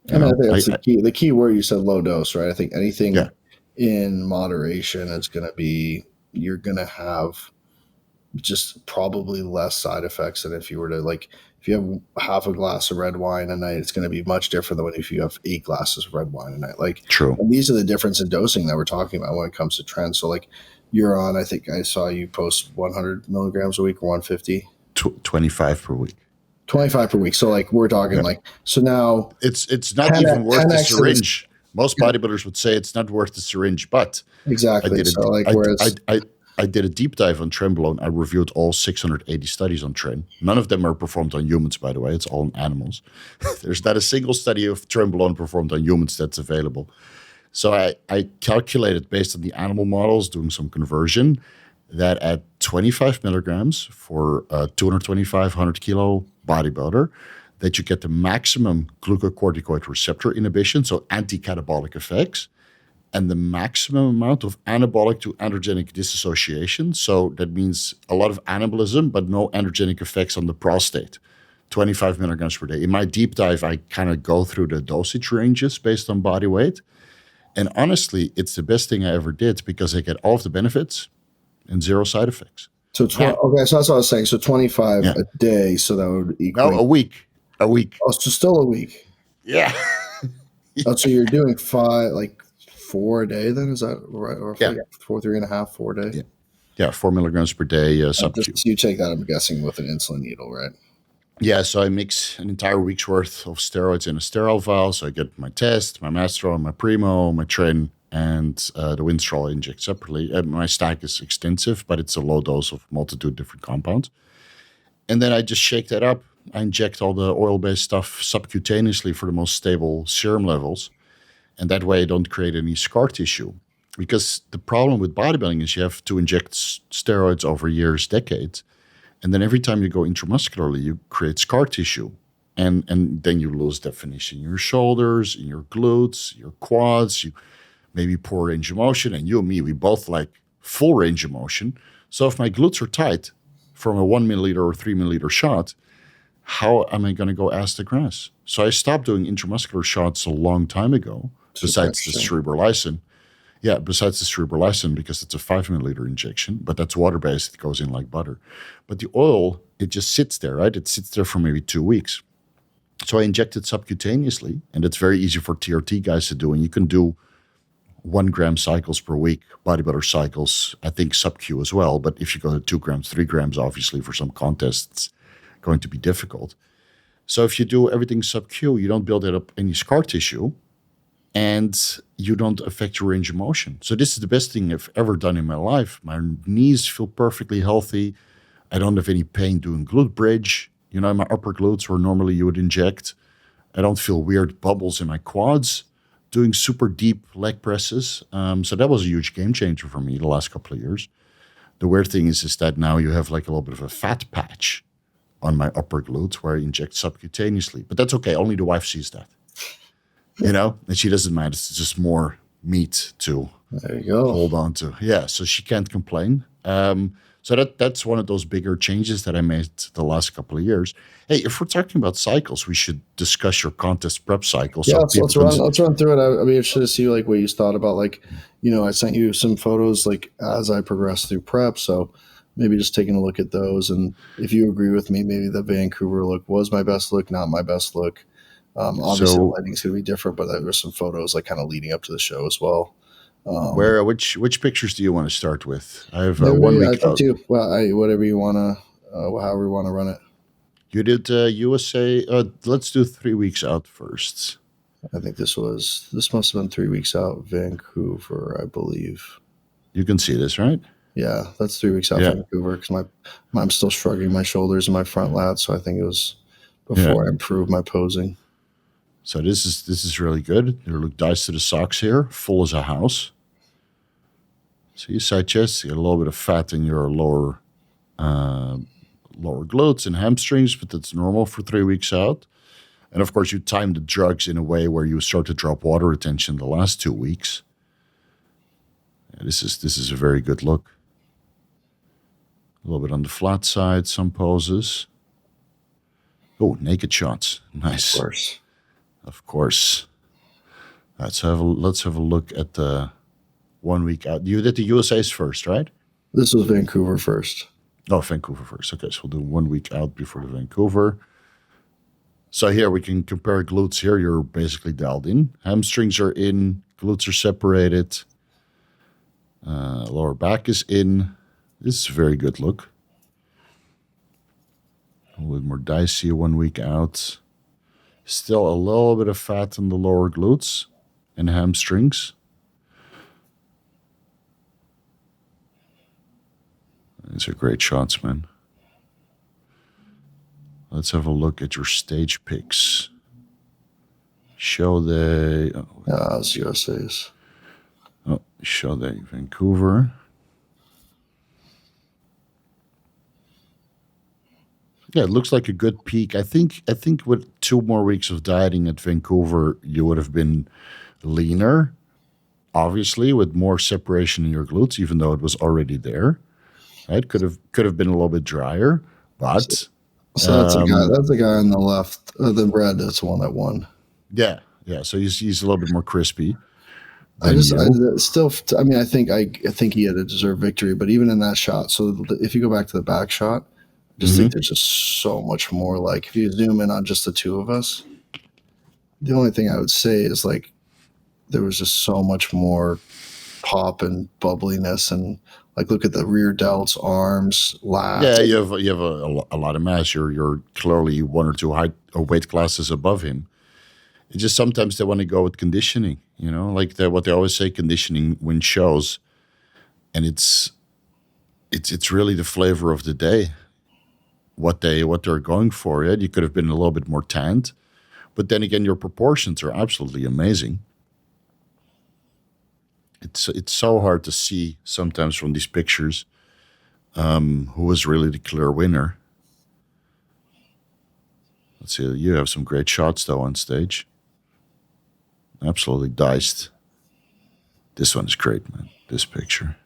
And I think that's the key. The key word you said, low dose, right? I think anything Yeah, in moderation, it's going to be, you're going to have just probably less side effects than if you were to, like, if you have half a glass of red wine a night, it's going to be much different than if you have 8 glasses of red wine a night. Like, True. and these are the difference in dosing that we're talking about when it comes to trends. So like you're on, I think I saw you post 100 milligrams a week or 150, 25 per week. 25 per week. So like we're talking like, so now it's not even worth the syringe. Most bodybuilders would say it's not worth the syringe, but exactly. I did a deep dive on Trenbolone. I reviewed all 680 studies on Tren. None of them are performed on humans, by the way. It's all on animals. There's not a single study of Trenbolone performed on humans that's available. So I calculated based on the animal models, doing some conversion, that at 25 milligrams for a 225, 100 kilo bodybuilder, that you get the maximum glucocorticoid receptor inhibition, so anti-catabolic effects, and the maximum amount of anabolic to androgenic dissociation. So that means a lot of anabolism, but no androgenic effects on the prostate. 25 milligrams per day. In my deep dive, I kind of go through the dosage ranges based on body weight. And honestly, it's the best thing I ever did because I get all of the benefits and 0 side effects. So, okay, so that's what I was saying. So 25 a day, so that would equal. No, a week. Oh, so still a week. Yeah. Oh, so you're doing 4 a day then? Is that right? Or 4, 3.5, 4 a day? Yeah, 4 milligrams per day sub-Q. So you take that, I'm guessing, with an insulin needle, right? Yeah, so I mix an entire week's worth of steroids in a sterile vial. So I get my test, my Mastro, my Primo, my Tren, and the Winstrol I inject separately. My stack is extensive, but it's a low dose of multitude of different compounds. And then I just shake that up. I inject all the oil-based stuff subcutaneously for the most stable serum levels. And that way I don't create any scar tissue. Because the problem with bodybuilding is you have to inject steroids over years, decades. And then every time you go intramuscularly, you create scar tissue. And then you lose definition in your shoulders, in your glutes, your quads, you maybe poor range of motion. And you and me, we both like full range of motion. So if my glutes are tight from a 1 milliliter or 3 milliliter shot, how am I going to go ass to grass? So I stopped doing intramuscular shots a long time ago, besides the Cerebrolysin. Yeah, besides the Cerebrolysin, because it's a 5 milliliter injection, but that's water-based. It goes in like butter. But the oil, it just sits there, right? It sits there for maybe 2 weeks. So I inject it subcutaneously, and it's very easy for TRT guys to do. And you can do 1 gram cycles per week, bodybuilder cycles, I think sub-Q as well. But if you go to 2 grams, 3 grams, obviously for some contests, it's going to be difficult. So if you do everything sub-Q, you don't build up any scar tissue, and you don't affect your range of motion. So this is the best thing I've ever done in my life. My knees feel perfectly healthy. I don't have any pain doing glute bridge. You know, my upper glutes where normally you would inject. I don't feel weird bubbles in my quads doing super deep leg presses. So that was a huge game changer for me the last couple of years. The weird thing is that now you have like a little bit of a fat patch on my upper glutes where I inject subcutaneously. But that's okay. Only the wife sees that. You know, and she doesn't mind. It's just more meat to hold on to. Yeah, so she can't complain. So that's one of those bigger changes that I made the last couple of years. Hey, if we're talking about cycles, we should discuss your contest prep cycle. Yeah, so let's run through it. I'd be interested to see like what you thought about, like, you know, I sent you some photos like as I progressed through prep. So maybe just taking a look at those, and if you agree with me, maybe the Vancouver look was my best look, not my best look. Obviously, the lighting's going to be different, but there were some photos like kind of leading up to the show as well. Which pictures do you want to start with? I have 1 week out. Well, whatever you want to, however you want to run it. You did USA. Let's do 3 weeks out first. I think this must have been 3 weeks out. Vancouver, I believe. You can see this, right? Yeah, that's 3 weeks out. Vancouver, because I'm still shrugging my shoulders and my front lats, so I think it was before I improved my posing. So this is really good. You look dice to the socks here, full as a house. See side chest, you get a little bit of fat in your lower glutes and hamstrings, but that's normal for 3 weeks out. And of course, you time the drugs in a way where you start to drop water retention the last 2 weeks. Yeah, this is a very good look. A little bit on the flat side, some poses. Oh, naked shots, nice. Of course. Of course. Let's have a look at the 1 week out. You did the USA's first, right? This was Vancouver first. Oh, Vancouver first. Okay, so we'll do 1 week out before the Vancouver. So here we can compare glutes. Here you're basically dialed in. Hamstrings are in. Glutes are separated. Lower back is in. This is a very good look. A little bit more dicey 1 week out. Still a little bit of fat in the lower glutes and hamstrings. These are great shots, man. Let's have a look at your stage pics. Show the... Oh, Yeah, it's USA's. oh, show the Vancouver. Yeah, it looks like a good peak. I think with 2 more weeks of dieting at Vancouver, you would have been leaner, obviously, with more separation in your glutes, even though it was already there. Right? Could have been a little bit drier, but So that's a guy. That's the guy on the left. The red. That's the one that won. yeah. So he's a little bit more crispy. I mean, I think he had a deserved victory, but even in that shot, so if you go back to the back shot, I just think there's just so much more. Like if you zoom in on just the two of us, the only thing I would say is like there was just so much more pop and bubbliness, and like look at the rear delts, arms, lats. Yeah, you have a lot of mass. You're clearly 1 or 2 height or weight classes above him. It's just sometimes they want to go with conditioning, like what they always say, conditioning wins shows, and it's really the flavor of the day. What they're going for. Yeah, you could have been a little bit more tanned, but then again, your proportions are absolutely amazing. It's so hard to see sometimes from these pictures who was really the clear winner. Let's see, you have some great shots though on stage. Absolutely diced. This one is great, man. This picture.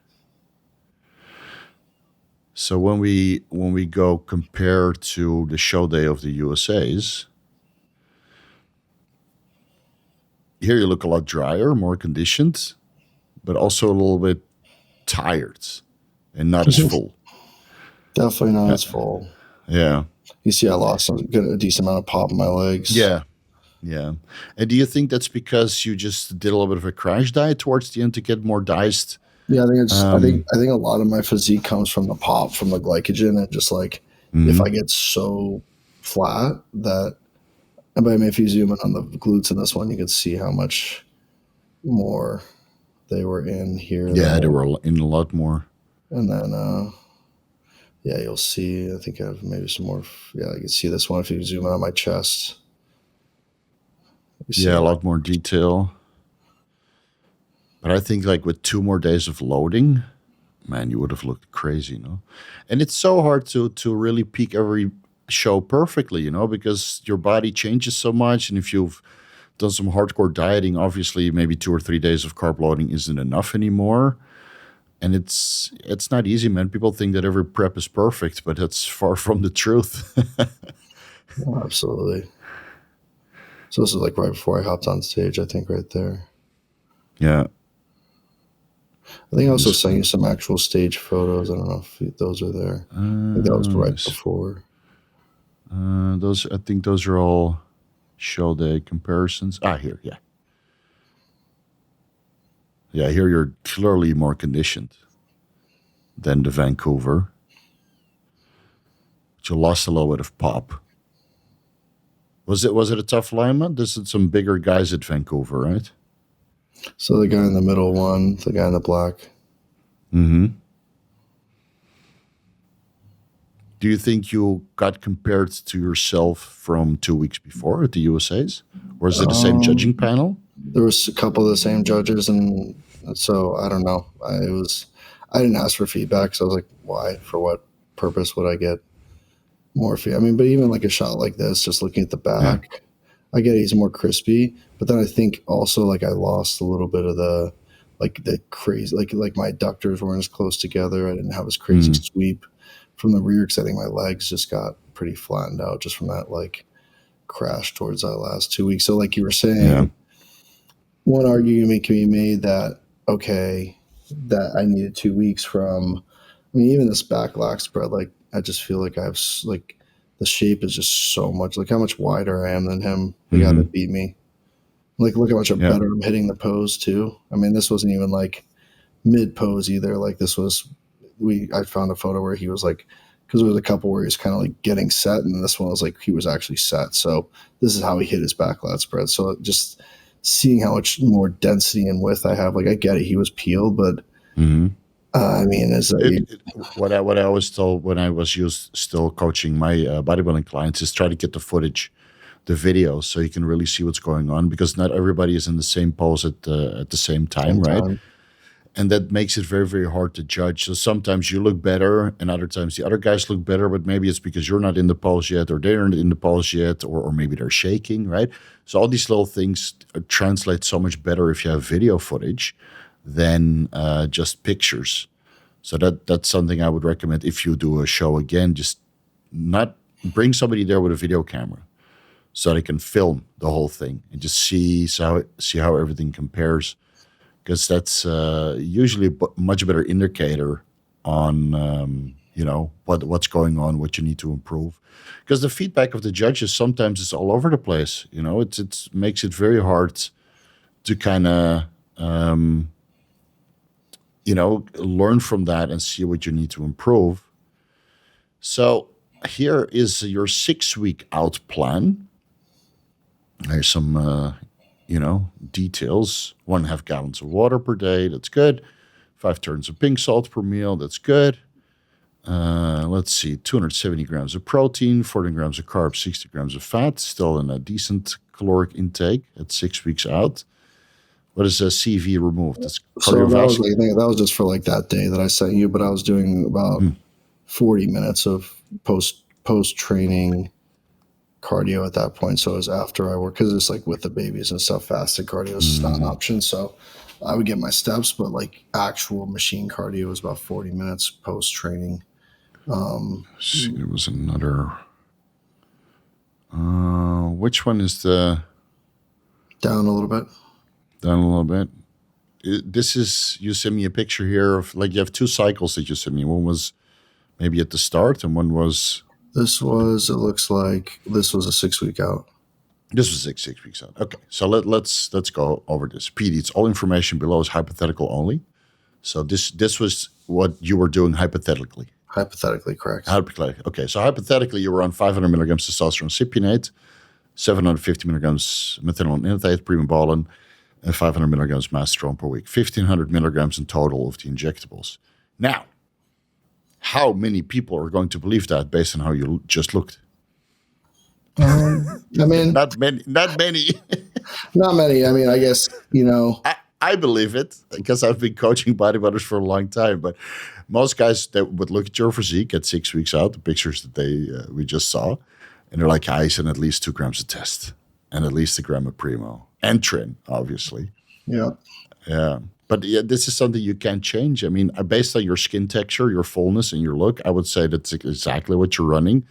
So when we go compare to the show day of the USA's, here you look a lot drier, more conditioned, but also a little bit tired and not as full. Definitely not as full. Yeah. You see, I lost a decent amount of pop in my legs. Yeah. And do you think that's because you just did a little bit of a crash diet towards the end to get more diced? Yeah, I think it's. I think a lot of my physique comes from the pop, from the glycogen, and just like if I get so flat that. But I mean, if you zoom in on the glutes in this one, you can see how much more they were in here. Yeah, they were in a lot more. And then, yeah, you'll see. I think I have maybe some more. Yeah, you can see this one if you zoom in on my chest. Yeah, a lot more detail. But I think like with 2 more days of loading, man, you would have looked crazy, And it's so hard to really peak every show perfectly, because your body changes so much. And if you've done some hardcore dieting, obviously maybe 2 or 3 days of carb loading isn't enough anymore. And it's not easy, man. People think that every prep is perfect, but that's far from the truth. Oh, absolutely. So this is like right before I hopped on stage, I think, right there. Yeah. I think I also sent you some actual stage photos. I don't know if those are there. I think that was right before. I think those are all show day comparisons. Here, yeah. Yeah, here you're clearly more conditioned than the Vancouver. But you lost a little bit of pop. Was it a tough alignment? This is some bigger guys at Vancouver, right? So the guy in the middle one, the guy in the black. Mm-hmm. Do you think you got compared to yourself from 2 weeks before at the USA's? Or is it the same judging panel? There was a couple of the same judges, and so I don't know. I didn't ask for feedback, so I was like, why? For what purpose would I get more feedback? I mean, but even like a shot like this, just looking at the back, I get he's more crispy, but then I think also like I lost a little bit of the crazy, like my adductors weren't as close together. I didn't have as crazy sweep from the rear because I think my legs just got pretty flattened out just from that like crash towards that last 2 weeks. So like you were saying, one argument can be made that, okay, that I needed 2 weeks from. I mean, even this back lax spread, like I just feel like I have like the shape is just so much. Like how much wider I am than him, the guy that beat me. Like look how much Yeah. better I'm hitting the pose too. I mean, this wasn't even like mid pose either. Like this was I found a photo where he was like, because there was a couple where he was kind of like getting set, and this one was like he was actually set. So this is how he hit his back lat spread. So just seeing how much more density and width I have, like I get it, he was peeled, but I mean, What I always told when I was still coaching my bodybuilding clients is try to get the footage, the video, so you can really see what's going on, because not everybody is in the same pose at the same time, right? And that makes it very, very hard to judge. So sometimes you look better, and other times the other guys look better, but maybe it's because you're not in the pose yet, or they're not in the pose yet, or maybe they're shaking, right? So all these little things translate so much better if you have video footage than just pictures. So that's something I would recommend if you do a show again. Just not bring somebody there with a video camera, so they can film the whole thing and just see how everything compares. Because that's usually a much better indicator on what's going on, what you need to improve. Because the feedback of the judges sometimes is all over the place. It makes it very hard to kind of learn from that and see what you need to improve. So here is your 6-week out plan. There's some details. 1.5 gallons of water per day. That's good. 5 turns of pink salt per meal. That's good. Let's see. 270 grams of protein, 14 grams of carbs, 60 grams of fat. Still in a decent caloric intake at 6 weeks out. What is a CV removed? That's cardiovascular. That was just for like that day that I sent you, but I was doing about 40 minutes of post training cardio at that point. So it was after I work, because it's like with the babies and stuff, fasted cardio is not an option. So I would get my steps, but like actual machine cardio was about 40 minutes post training. There was another. Which one is the down a little bit? Down a little bit. This is, you sent me a picture here of, like, you have 2 cycles that you sent me. One was maybe at the start, and one was. It looks like this was a 6-week out. This was 6 weeks out. Okay, so let's go over this. PD, it's all information below is hypothetical only. So this was what you were doing hypothetically. Hypothetically, correct. Hypothetically. Okay, so hypothetically you were on 500 milligrams testosterone cypionate, 750 milligrams methylone inositide, primobolan, and 500 milligrams mastestrone per week. 1,500 milligrams in total of the injectables. Now, how many people are going to believe that based on how you just looked? I mean, not many. Not many. I mean, I guess, I believe it because I've been coaching bodybuilders for a long time. But most guys that would look at your physique at 6 weeks out, the pictures that we just saw, and they're like, I sent at least 2 grams of test and at least 1 gram of primo and Tren, obviously. Yeah. Yeah. But yeah, this is something you can't change. I mean, based on your skin texture, your fullness, and your look, I would say that's exactly what you're running.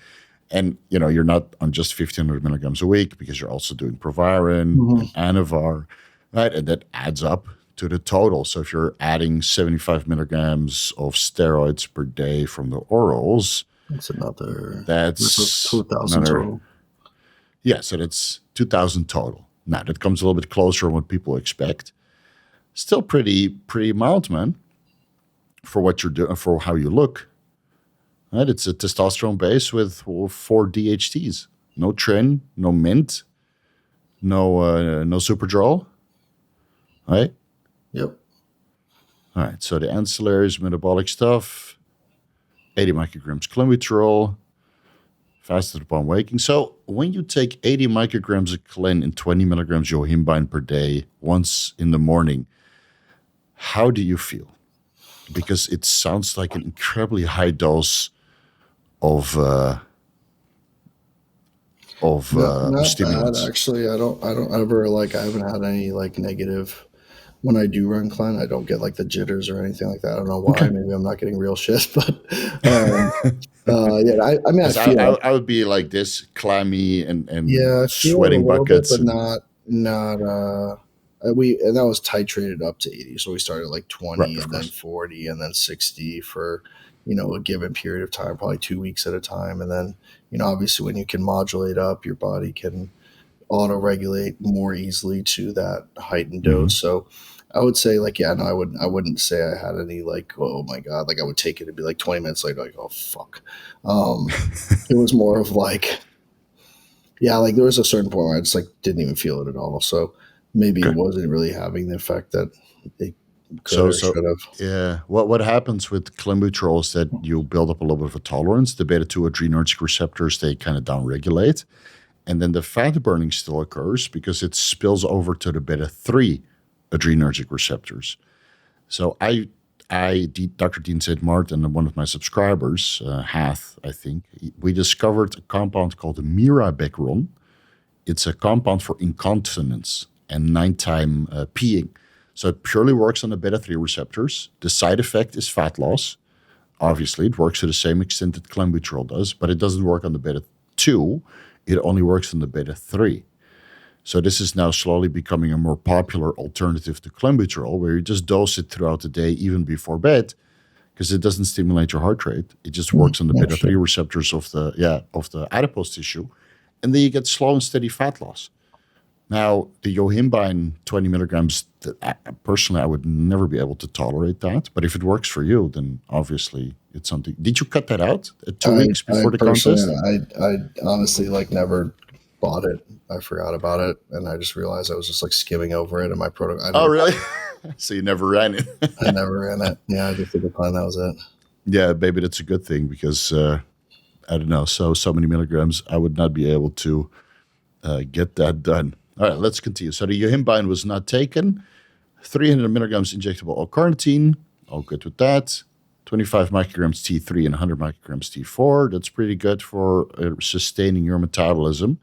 And, you're not on just 1,500 milligrams a week because you're also doing Proviron and Anavar, right? And that adds up to the total. So if you're adding 75 milligrams of steroids per day from the orals, that's 2,000 total. Yeah, so that's 2,000 total. Now, that comes a little bit closer than what people expect. Still pretty mild, man, for what you're doing, for how you look. Right? It's a testosterone base with 4 DHTs. No Tren, no Mint, no Superdrol. Right? Yep. All right, so the ancillaries, metabolic stuff, 80 micrograms clenbuterol, fasted upon waking. So when you take 80 micrograms of Clen and 20 milligrams Yohimbine per day once in the morning, how do you feel? Because it sounds like an incredibly high dose of not stimulants. Bad, actually. I don't ever I haven't had any negative. When I do run Clen, I don't get the jitters or anything like that. I don't know why. Okay. Maybe I'm not getting real shit, but yeah. I mean, I would be like this, clammy and yeah, sweating buckets, bit, but not. and that was titrated up to 80. So we started like 20 Right, of and then course. 40 and then 60 for, a given period of time, probably 2 weeks at a time. And then, obviously when you can modulate up, your body can auto-regulate more easily to that heightened Mhm. dose. So I would say like, yeah, no, I wouldn't say I had any like, oh my God, like I would take it and be like 20 minutes later, like, oh fuck. It was more of like, yeah, like there was a certain point where I just like didn't even feel it at all. So maybe it Okay. wasn't really having the effect that it could So or so should have. yeah, what happens with clenbuterol is that you build up a little bit of a tolerance. The beta two adrenergic receptors, they kind of downregulate, and then the fat burning still occurs because it spills over to the beta three adrenergic receptors. So Dr. Dean St. Martin, one of my subscribers, Hath, I think, we discovered a compound called mirabegron. It's a compound for incontinence and nighttime peeing. So it purely works on the beta 3 receptors. The side effect is fat loss. Obviously, it works to the same extent that clenbuterol does, but it doesn't work on the beta 2. It only works on the beta 3. So this is now slowly becoming a more popular alternative to clenbuterol, where you just dose it throughout the day, even before bed, because it doesn't stimulate your heart rate. It just works on the Oh, beta shit. 3 receptors of the adipose tissue, and then you get slow and steady fat loss. Now, the Yohimbine 20 milligrams, personally, I would never be able to tolerate that. But if it works for you, then obviously it's something. Did you cut that out at 2 weeks I before the personally, contest? I honestly like never bought it. I forgot about it, and I just realized I was just like skimming over it in my product. I Oh, never, really? So you never ran it? I never ran it. Yeah, I just at the time that was it. Yeah, maybe that's a good thing because I don't know. So many milligrams, I would not be able to get that done. All right, let's continue. So the Yohimbine was not taken. 300 milligrams injectable L-carnitine. All good with that. 25 micrograms T3 and 100 micrograms T4. That's pretty good for sustaining your metabolism.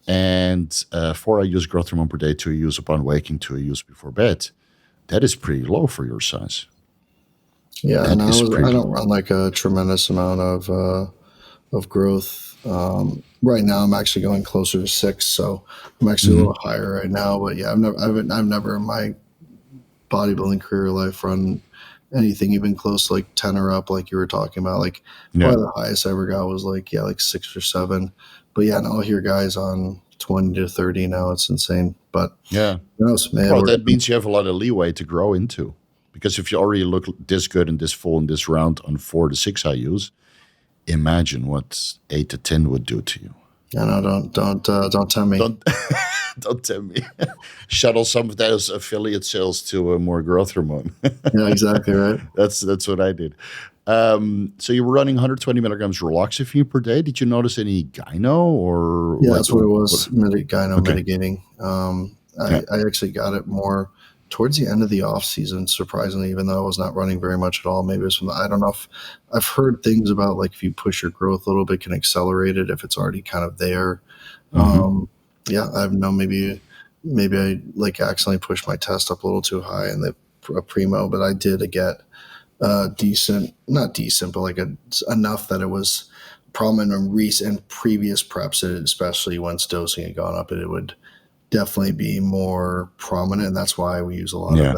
And 4 IUs growth hormone per day, 2 IUs upon waking, 2 IUs before bed. That is pretty low for your size. Yeah, and That is I pretty don't low. run like a tremendous amount of growth. Right now, I'm actually going closer to 6, so I'm actually a Mm-hmm. little higher right now. But yeah, I've never in my bodybuilding career life run anything even close to like 10 or up, like you were talking about. Like Yeah. probably the highest I ever got was like, yeah, like 6 or 7. But yeah, and I'll hear guys on 20 to 30 now. It's insane. But Yeah. who knows? Well, that means you have a lot of leeway to grow into. Because if you already look this good and this full and this round on 4 to 6 IUs, imagine what 8 to 10 would do to you. I know, don't tempt me. Don't don't tell me. Shuttle some of those affiliate sales to a more growth hormone. Yeah, exactly right. That's what I did. So you were running 120 milligrams Raloxifene per day. Did you notice any gyno or Yeah, like that's what it was. Gyno Okay. mitigating. Yeah. I actually got it more towards the end of the off season, surprisingly, even though I was not running very much at all. Maybe it was from I don't know if I've heard things about like if you push your growth a little bit, can accelerate it if it's already kind of there. Mm-hmm. Yeah, I have no maybe I like accidentally pushed my test up a little too high in the primo, but I did get decent, not decent, but like enough that it was prominent in recent previous preps, especially once dosing had gone up, it would definitely be more prominent. And that's why we use a lot of Yeah.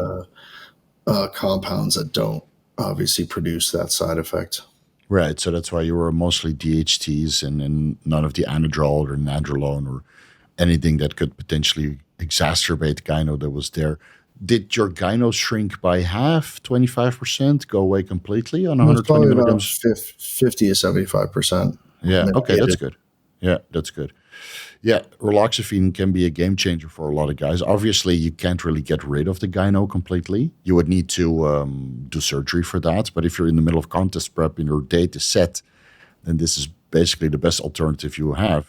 the compounds that don't obviously produce that side effect. Right. So that's why you were mostly DHTs and none of the anadrol or nandrolone or anything that could potentially exacerbate gyno that was there. Did your gyno shrink by half, 25%, go away completely on It was 120 probably about milligrams? 50 to 75%. Yeah. Okay, that's mitigated. good. Yeah, that's good. Yeah, raloxifene can be a game changer for a lot of guys. Obviously, you can't really get rid of the gyno completely. You would need to do surgery for that. But if you're in the middle of contest prep and your date is set, then this is basically the best alternative you have.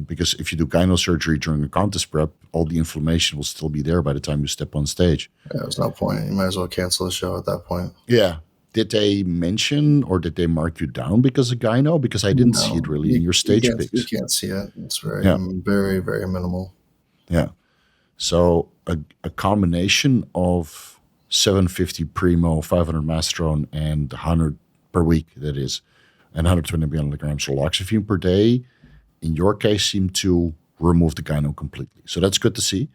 Because if you do gyno surgery during a contest prep, all the inflammation will still be there by the time you step on stage. Yeah, there's no point. You might as well cancel the show at that point. Yeah. Did they mention or did they mark you down because of gyno? Because I didn't see it No, really in your stage you picks. can't see it. It's Yeah. very, very minimal. Yeah. So a combination of 750 primo, 500 mastrone, and 100 per week, that is, and 120 milligrams raloxifene per day, in your case, seemed to remove the gyno completely. So that's good to see.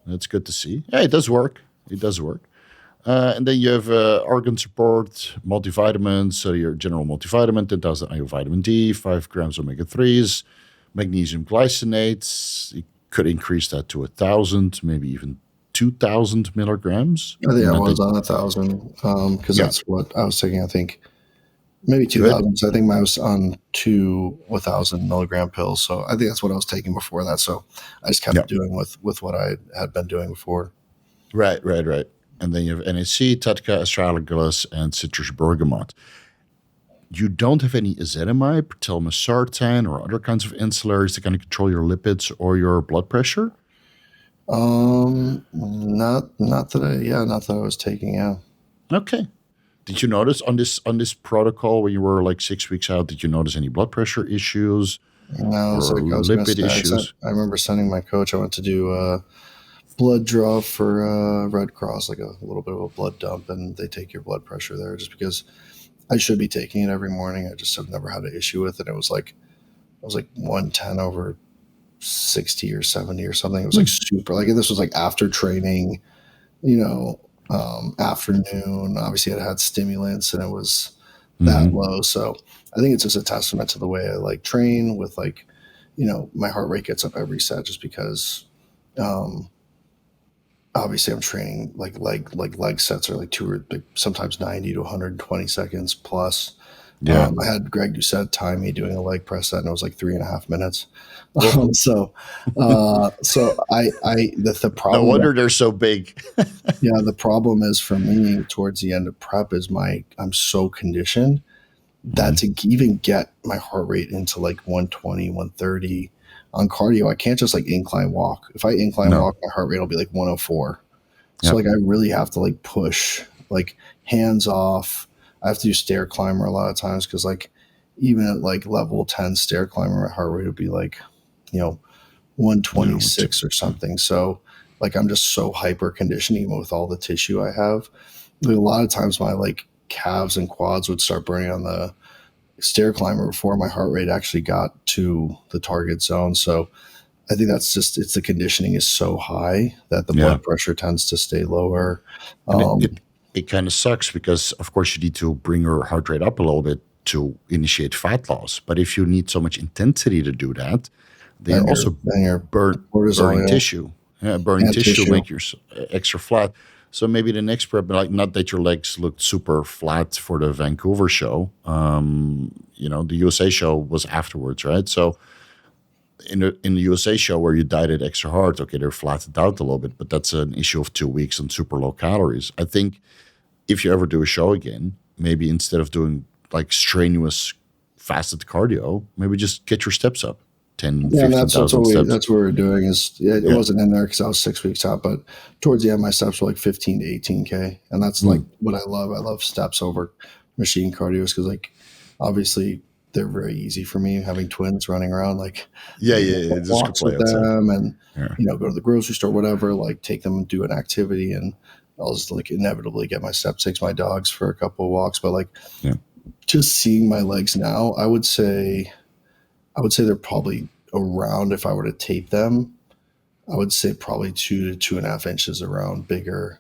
That's good to see. Yeah, it does work. It does work. And then you have organ support, multivitamins, so your general multivitamin, 10,000 IU vitamin D, 5 grams omega-3s, magnesium glycinates. You could increase that to 1,000, maybe even 2,000 milligrams. I think I Not was that- on 1,000 because Yeah. that's what I was taking. I think maybe Good. 2,000. So I think I was on 2,000 milligram pills. So I think that's what I was taking before that. So I just kept Yeah. doing with what I had been doing before. Right. And then you have NAC, Tatica, astragalus, and citrus bergamot. You don't have any ezetimibe, telmisartan, or other kinds of ancillaries to kind of control your lipids or your blood pressure? Not that I was taking. Yeah. Okay. Did you notice on this protocol when you were like 6 weeks out, did you notice any blood pressure issues No, it's or like I was going to lipid say, issues? I remember sending my coach, I went to do a blood draw for Red Cross, like a little bit of a blood dump, and they take your blood pressure there just because I should be taking it every morning. I just have never had an issue with it. It was like 110 over 60 or 70 or something. It was like super, like this was like after training, afternoon. Obviously, it had stimulants and it was that low. So I think it's just a testament to the way I like train with like, my heart rate gets up every set just because, obviously I'm training like leg sets are like sometimes 90 to 120 seconds plus. Yeah. I had Greg Doucette time me doing a leg press set and it was like 3.5 minutes. So the problem. No wonder they're so big. Yeah, the problem is for me towards the end of prep is I'm so conditioned that to even get my heart rate into like 120, 130 on cardio, I can't just like incline walk. If I incline walk, my heart rate will be like 104. So like I really have to like push, like hands off. I have to do stair climber a lot of times because like even at like level 10 stair climber, my heart rate would be like, 126 or something. So like I'm just so hyper conditioned even with all the tissue I have. Like, a lot of times my like calves and quads would start burning on the stair climber before my heart rate actually got to the target zone. So I think that's just, it's the conditioning is so high that the blood pressure tends to stay lower. And it kind of sucks because, of course, you need to bring your heart rate up a little bit to initiate fat loss. But if you need so much intensity to do that, then you're also burning tissue. Yeah, burning tissue make you extra flat. So maybe the next prep, like not that your legs looked super flat for the Vancouver show. The USA show was afterwards, right? So in the USA show where you dieted extra hard, okay, they're flattened out a little bit, but that's an issue of 2 weeks and super low calories. I think if you ever do a show again, maybe instead of doing like strenuous fasted cardio, maybe just get your steps up. 10, 15,000 steps. That's what we're doing it wasn't in there because I was 6 weeks out, but towards the end, my steps were like 15 to 18K. And that's like what I love. I love steps over machine cardios because like, obviously they're very easy for me having twins running around, like just walks with them and, go to the grocery store, whatever, like take them and do an activity. And I'll just like inevitably get my steps, takes my dogs for a couple of walks, but like just seeing my legs now, I would say they're probably around, if I were to tape them, I would say probably 2 to 2.5 inches around bigger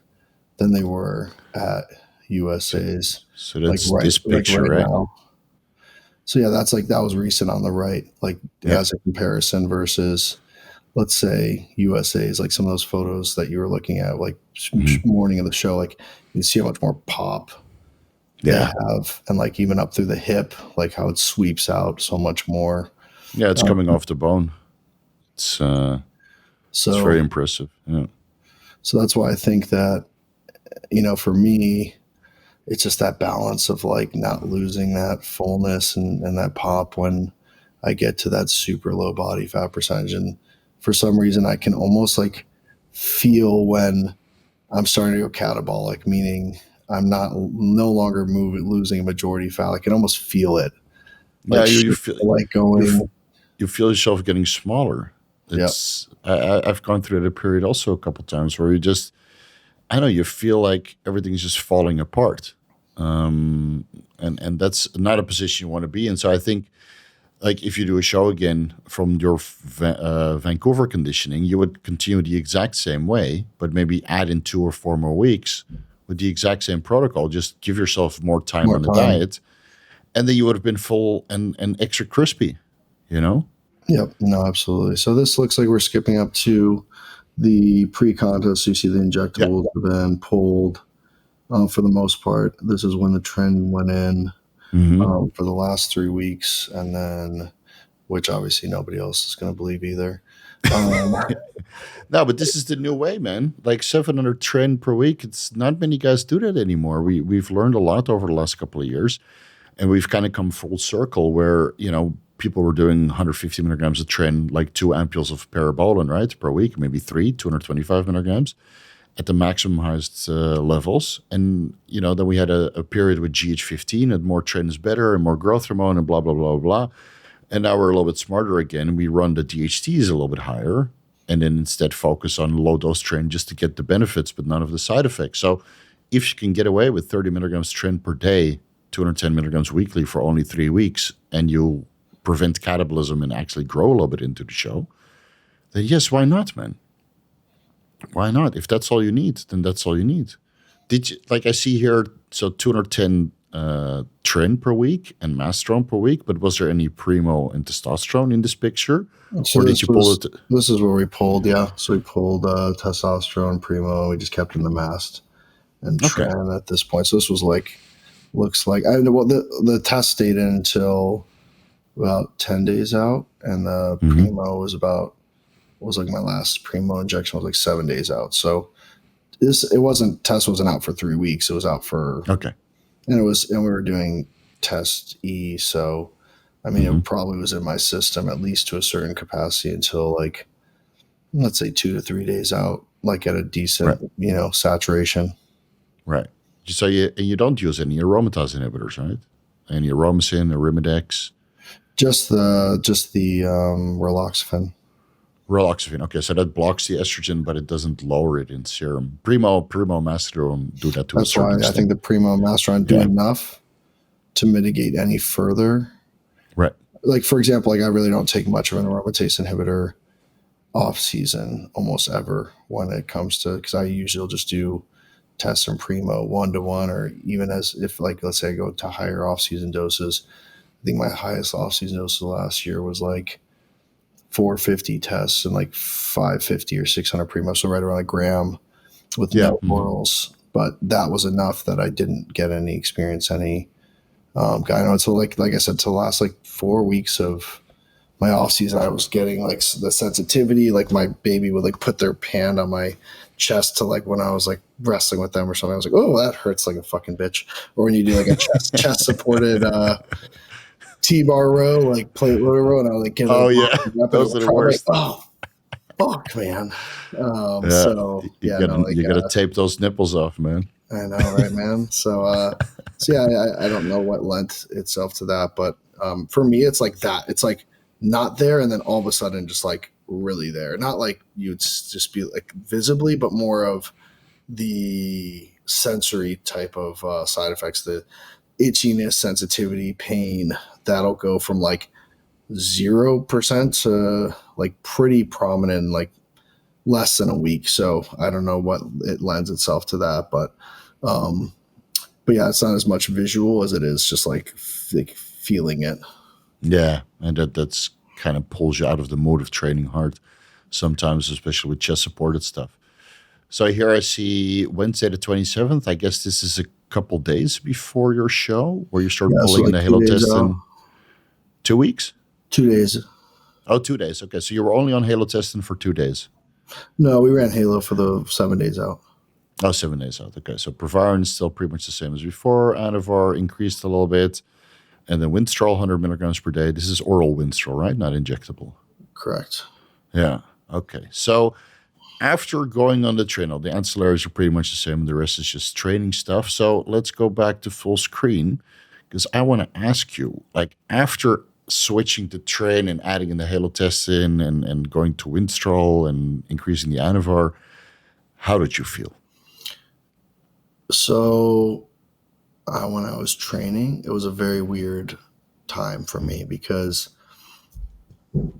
than they were at USA's. So that's like this picture, right? Now. So yeah, that's like, that was recent on the right, like as a comparison versus, let's say USA's, like some of those photos that you were looking at, like morning of the show, like you can see how much more pop they have, and like even up through the hip, like how it sweeps out so much more. Yeah, it's coming off the bone. It's very impressive. Yeah. So that's why I think that, for me, it's just that balance of like not losing that fullness and that pop when I get to that super low body fat percentage. And for some reason, I can almost like feel when I'm starting to go catabolic, meaning I'm no longer losing a majority fat. I can almost feel it. Like you feel like going. You feel yourself getting smaller. It's I've gone through that period also a couple of times where you feel like everything's just falling apart. And that's not a position you want to be in. So I think like if you do a show again from your Vancouver conditioning, you would continue the exact same way, but maybe add in 2 or 4 more weeks with the exact same protocol. Just give yourself more time More on the time. diet, and then you would have been full and extra crispy, you know? Yep. No, absolutely. So this looks like we're skipping up to the pre-contest. You see the Yeah. injectables have been pulled for the most part. This is when the trend went in for the last 3 weeks, and then, which obviously nobody else is going to believe either. No, but this is the new way, man. Like 700 Tren per week. It's not many guys do that anymore. We've learned a lot over the last couple of years, and we've kind of come full circle where, people were doing 150 milligrams of Tren, like 2 ampules of parabolan, right, per week, maybe 3, 225 milligrams at the maximum highest levels. And, then we had a period with GH15 and more Tren is better and more growth hormone and blah, blah, blah, blah. And now we're a little bit smarter again. We run the DHTs a little bit higher and then instead focus on low dose Tren just to get the benefits, but none of the side effects. So if you can get away with 30 milligrams Tren per day, 210 milligrams weekly for only 3 weeks, and you prevent catabolism and actually grow a little bit into the show, then yes, why not, man? Why not? If that's all you need, then that's all you need. Did you, like I see here, so 210 Tren per week and Masteron per week, but was there any Primo and testosterone in this picture? So Or did you pull it? This is where we pulled, yeah. So we pulled testosterone, Primo, and we just kept in the mast and Okay. Tren at this point. So this was looks like, I know, well, the test stayed in until about 10 days out, and the Primo was like my last Primo injection was like 7 days out. So test wasn't out for 3 weeks. It was out for, Okay. and we were doing test E. So, I mean, it probably was in my system at least to a certain capacity until like, let's say 2 to 3 days out, like at a decent, saturation. Right. So you don't use any aromatase inhibitors, right? Any aromasin, Arimidex? Just the Raloxifene. Raloxifene. Okay, so that blocks the estrogen, but it doesn't lower it in serum. Primo, Masteron do that to That's a certain why extent. I think the Primo and Masteron do enough to mitigate any further. Right. Like, for example, like I really don't take much of an aromatase inhibitor off season almost ever when it comes to, because I usually will just do tests and Primo 1-to-1, or even as if, like, let's say I go to higher off season doses. I think my highest off season dose last year was like 450 tests and like 550 or 600 Primo, so right around a gram with no orals. But that was enough that I didn't get any Gyno. So like I said, to the last like 4 weeks of my off season, I was getting like the sensitivity, like my baby would like put their hand on my chest to like when I was like wrestling with them or something. I was like, oh, that hurts like a fucking bitch. Or when you do like a chest supported T-bar row, like plate loader row, and I like get those are the worst. Like, oh, fuck, man. You gotta tape those nipples off, man. I know, right, man? So yeah, I don't know what lent itself to that, but for me, it's like that. It's like not there, and then all of a sudden, just like really there. Not like you'd just be like visibly, but more of the sensory type of side effects, the itchiness, sensitivity, pain. That'll go from like 0% to like pretty prominent, like less than a week. So I don't know what it lends itself to that, but yeah, it's not as much visual as it is just like feeling it. Yeah, and that's kind of pulls you out of the mode of training hard sometimes, especially with chest supported stuff. So here I see Wednesday the 27th. I guess this is a couple days before your show where you start pulling in the Halo test in 2 weeks? 2 days. Oh, 2 days. Okay, so you were only on Halo testing for 2 days. No, we ran Halo for the 7 days out. Oh, 7 days out. Okay, so Provarin is still pretty much the same as before. Anavar increased a little bit. And then Winstrol, 100 milligrams per day. This is oral Winstrol, right? Not injectable. Correct. Yeah. Okay. So after going on the Tren, the ancillaries are pretty much the same. The rest is just training stuff. So let's go back to full screen because I want to ask you, like after switching to Tren and adding in the Halo testing and going to Winstrol and increasing the Anavar, how did you feel? So when I was training, it was a very weird time for me because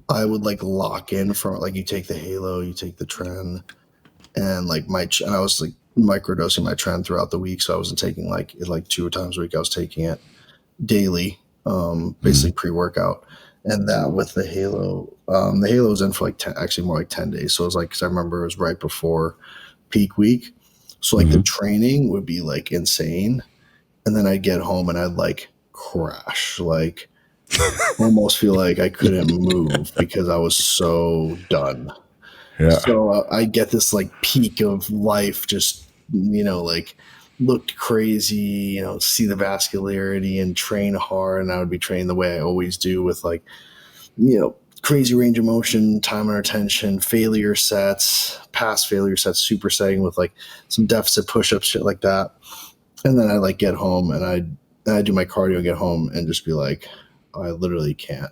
I would like lock in from like you take the Halo, you take the Tren, and like and I was like microdosing my Tren throughout the week, so I wasn't taking like it like 2 times a week. I was taking it daily, basically Mhm. pre-workout, and that with the Halo was in for like 10, actually more like 10 days. So it was like because I remember it was right before peak week, so like the Mhm. training would be like insane, and then I'd get home and I'd like crash, like almost feel like I couldn't move because I was so done. Yeah. So I get this like peak of life, just like looked crazy, see the vascularity and train hard, and I would be training the way I always do with like crazy range of motion, time under tension, failure sets, past failure sets, supersetting with like some deficit push-ups, shit like that. And then I like get home and I do my cardio and get home and just be like, I literally can't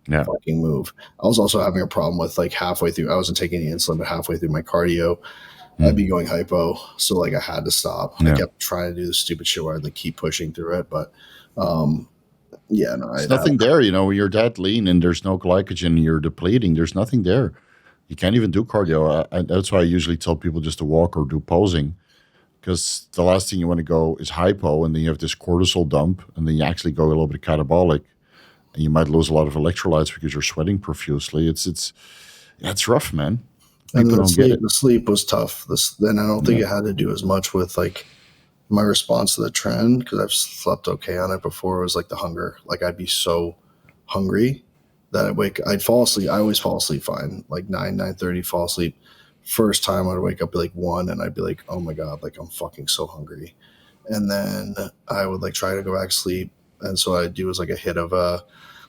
Yeah. fucking move. I was also having a problem with like halfway through. I wasn't taking any insulin, but halfway through my cardio, I'd Mm. be going hypo. So like I had to stop. I Yeah. kept trying to do the stupid shit where I'd like keep pushing through it, but um, yeah, no, There's nothing there, when you're that lean and there's no glycogen, you're depleting. There's nothing there. You can't even do cardio. That's why I usually tell people just to walk or do posing, because the last thing you want to go is hypo, and then you have this cortisol dump, and then you actually go a little bit catabolic, and you might lose a lot of electrolytes because you're sweating profusely. It's rough, man. and People the don't get sleep, it. the sleep was tough. Then I don't think Yeah. it had to do as much with like my response to the trend because I've slept okay on it before. It was like the hunger. Like I'd be so hungry that I'd fall asleep. I always fall asleep fine, like 9:30, fall asleep. First time I'd wake up at like 1 and I'd be like, oh my God, like I'm fucking so hungry. And then I would like try to go back to sleep. And so what I'd do is like a hit of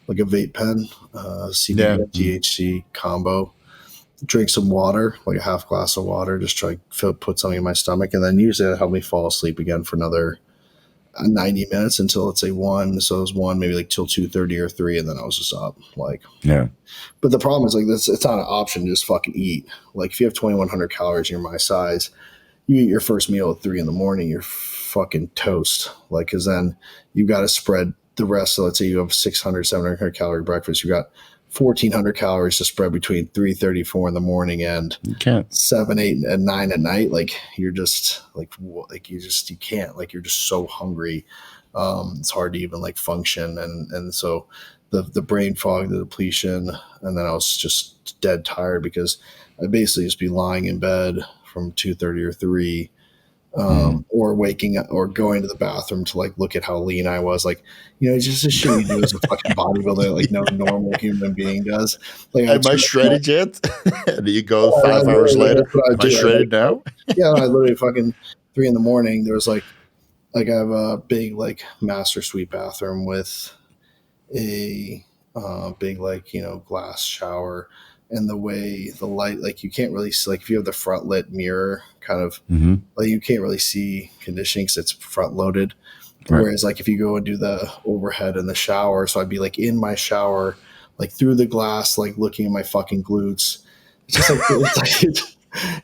like a vape pen, CBD Yeah. and THC combo, drink some water, like a half glass of water, just try to put something in my stomach. And then usually that help me fall asleep again for another 90 minutes until let's say 1. So it was 1, maybe like till 2:30 or 3. And then I was just up like, Yeah. but the problem is like this, it's not an option to just fucking eat. Like if you have 2,100 calories and you're my size, you eat your first meal at 3 in the morning, you're fucking toast. Like, cause then you got to spread the rest. So let's say you have 600, 700 calorie breakfast. You got 1,400 calories to spread between 3:34 in the morning and You can't. 7, 8, and 9 at night. Like you're just you can't, like, you're just so hungry. It's hard to even like function. And so the brain fog, the depletion, and then I was just dead tired because I basically just be lying in bed from 2:30 or 3, Mm. or waking up or going to the bathroom to like look at how lean I was. Like, it's just a shit you do as a fucking bodybuilder that like no normal human being does. Like I Am I turn shredded yet? And you go I 5 hours literally, later. that's what I Am I do. shredded now? I literally fucking 3 in the morning. There was like I have a big like master suite bathroom with a big like glass shower, and the way the light, like you can't really see, like if you have the front lit mirror kind of, Hmm. like you can't really see conditioning because it's front loaded. Right. Whereas like if you go and do the overhead in the shower, so I'd be like in my shower, like through the glass, like looking at my fucking glutes. It's just like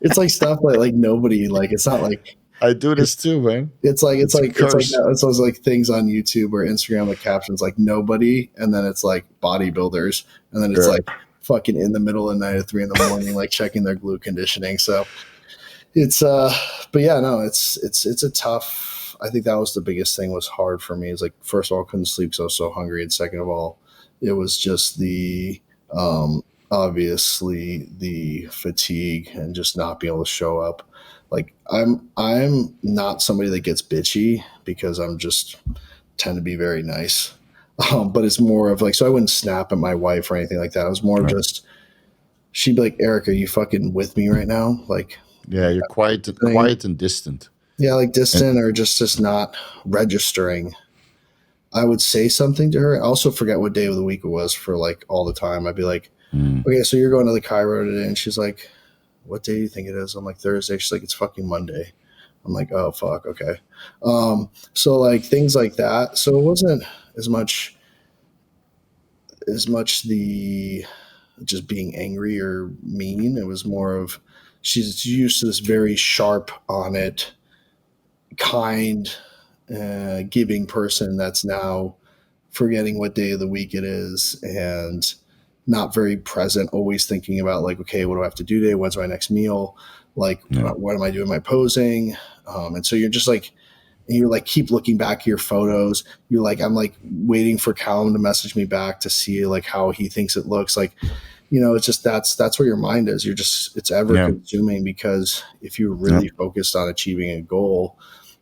it's like stuff like nobody, like it's not like I do this too, man. It's a curse. it's those like things on YouTube or Instagram, like captions like nobody, and then it's like bodybuilders, and then it's Yeah. like fucking in the middle of the night at 3 in the morning, like checking their glute conditioning. So it's but yeah, no, it's a tough. I think that was the biggest thing was hard for me. Is like first of all, I couldn't sleep because I was so hungry, and second of all, it was just the obviously the fatigue and just not being able to show up. Like I'm not somebody that gets bitchy because I'm just tend to be very nice. But it's more of like, so I wouldn't snap at my wife or anything like that. It was more Right. just she'd be like, Eric, are you fucking with me right now? Like Yeah, you're thing. quiet and distant. Yeah, like And distant or just not registering. I would say something to her. I also forget what day of the week it was for like all the time. I'd be like, mm, okay, so you're going to the Cairo today, and she's like, what day do you think it is? I'm like, Thursday. She's like, it's fucking Monday. I'm like, oh fuck, okay. So like things like that. So it wasn't as much the just being angry or mean. It was more of she's used to this very sharp on it, kind, giving person that's now forgetting what day of the week it is and not very present, always thinking about like, okay, what do I have to do today? When's my next meal? Like, Yeah. what am I doing my posing? And so you're just like, and you're like, keep looking back at your photos. You're like, I'm like waiting for Callum to message me back to see like how he thinks it looks like. It's just that's where your mind is. You're just, it's ever Yeah. consuming, because if you're Yeah. really focused on achieving a goal,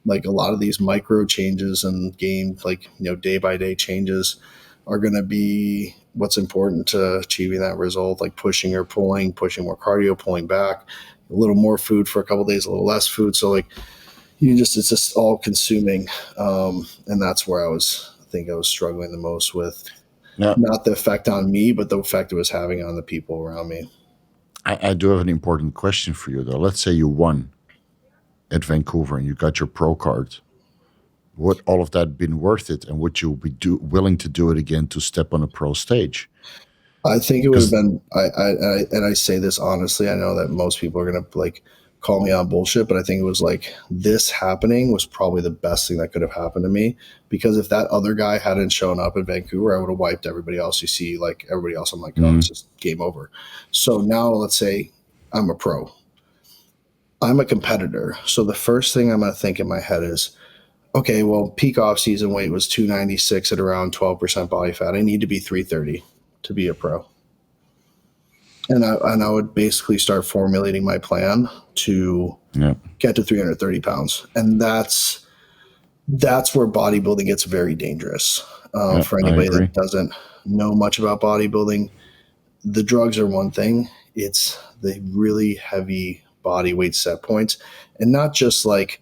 like a lot of these micro changes and game, like, day by day changes are going to be what's important to achieving that result, like pushing or pulling, pushing more cardio, pulling back, a little more food for a couple days, a little less food. So like, it's just all consuming. And that's where I think I was struggling the most with, Yeah. not the effect on me, but the effect it was having on the people around me. I do have an important question for you, though. Let's say you won at Vancouver and you got your pro card. Would all of that been worth it, and would you be willing to do it again to step on a pro stage? I think it would have Because been, and I say this honestly, I know that most people are going to like call me on bullshit, but I think it was like, this happening was probably the best thing that could have happened to me, because if that other guy hadn't shown up in Vancouver, I would have wiped everybody else. You see, like everybody else, I'm like, oh, it's just game over. So now let's say I'm a pro. I'm a competitor. So the first thing I'm going to think in my head is, okay, well, peak off season weight was 296 at around 12% body fat. I need to be 330 to be a pro. And I would basically start formulating my plan to yeah, get to 330 pounds. And that's where bodybuilding gets very dangerous. yeah, For I anybody agree. that doesn't know much about bodybuilding, the drugs are one thing. It's the really heavy body weight set points, and not just like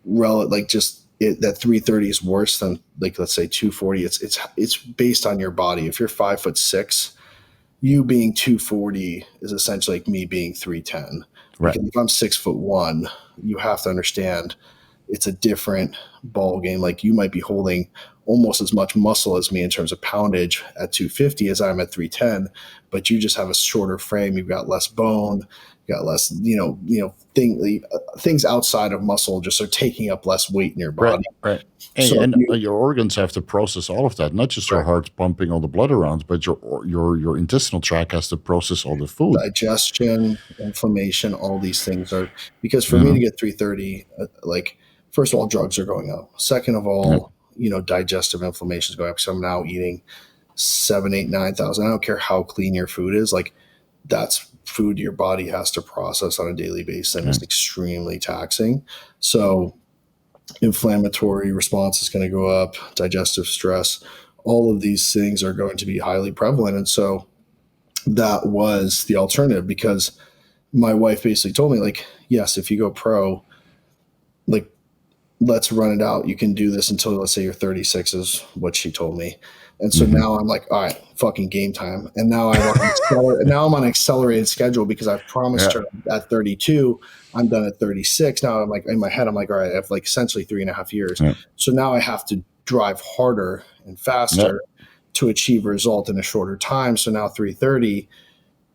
that 330 is worse than, like, let's say 240. It's based on your body. If you're 5'6", you being 240 is essentially like me being 310. Right. Because if I'm 6'1", you have to understand it's a different ball game. Like, you might be holding almost as much muscle as me in terms of poundage at 250 as I'm at 310, but you just have a shorter frame. You've got less bone, you got less, things outside of muscle just are taking up less weight in your Right. body. Right. So And your organs have to process all of that, not just your right, heart pumping all the blood around, but your intestinal tract has to process all the food. digestion, inflammation, all these things are, because for me to Hmm. get 330, like, first of all, drugs are going up. Second of Yeah. all, digestive inflammation is going up. So I'm now eating 7, 8, 9,000. I don't care how clean your food is. Like, that's food your body has to process on a daily basis, and Yeah. it's extremely taxing. So inflammatory response is going to go up, digestive stress, all of these things are going to be highly prevalent. And so that was the alternative, because my wife basically told me, like, yes, if you go pro, like, let's run it out. You can do this until, let's say, you're 36, is what she told me. And so Hmm. now I'm like, all right, fucking game time. And now now I'm on an accelerated schedule, because I've promised Yeah. her at 32, I'm done at 36. Now I'm like, in my head, I'm like, all right, I have like essentially 3.5 years. Yeah. So now I have to drive harder and Yeah. faster to achieve a result in a shorter time. So now 330,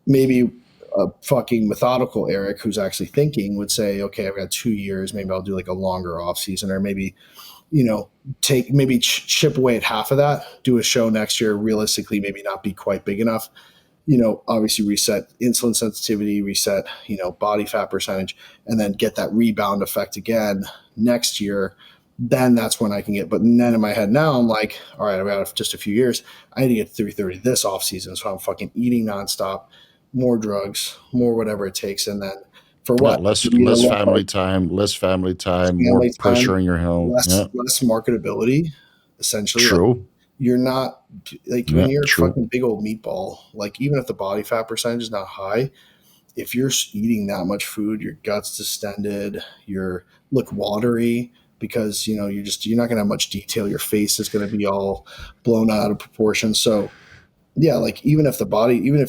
maybe a fucking methodical Eric who's actually thinking would say, okay, I've got 2 years. Maybe I'll do like a longer off season, or maybe, chip away at half of that, do a show next year, realistically, maybe not be quite big enough, obviously reset insulin sensitivity, reset, body fat percentage, and then get that rebound effect again next year. Then that's when I can get, but then in my head now, I'm like, all right, I've got just a few years. I need to get to 330 this off season. So I'm fucking eating nonstop, more drugs, more whatever it takes. And then for Yeah. what? Less You need a less low carb, family time, more family pressure time, in your health. less Yeah. less marketability. Essentially, like, True. you're not, like, when Yeah. you're a True. fucking big old meatball, like, even if the body fat percentage is not high, if you're eating that much food, your gut's distended, you look watery, because you're not going to have much detail. Your face is going to be all blown out of proportion. So yeah, like, even if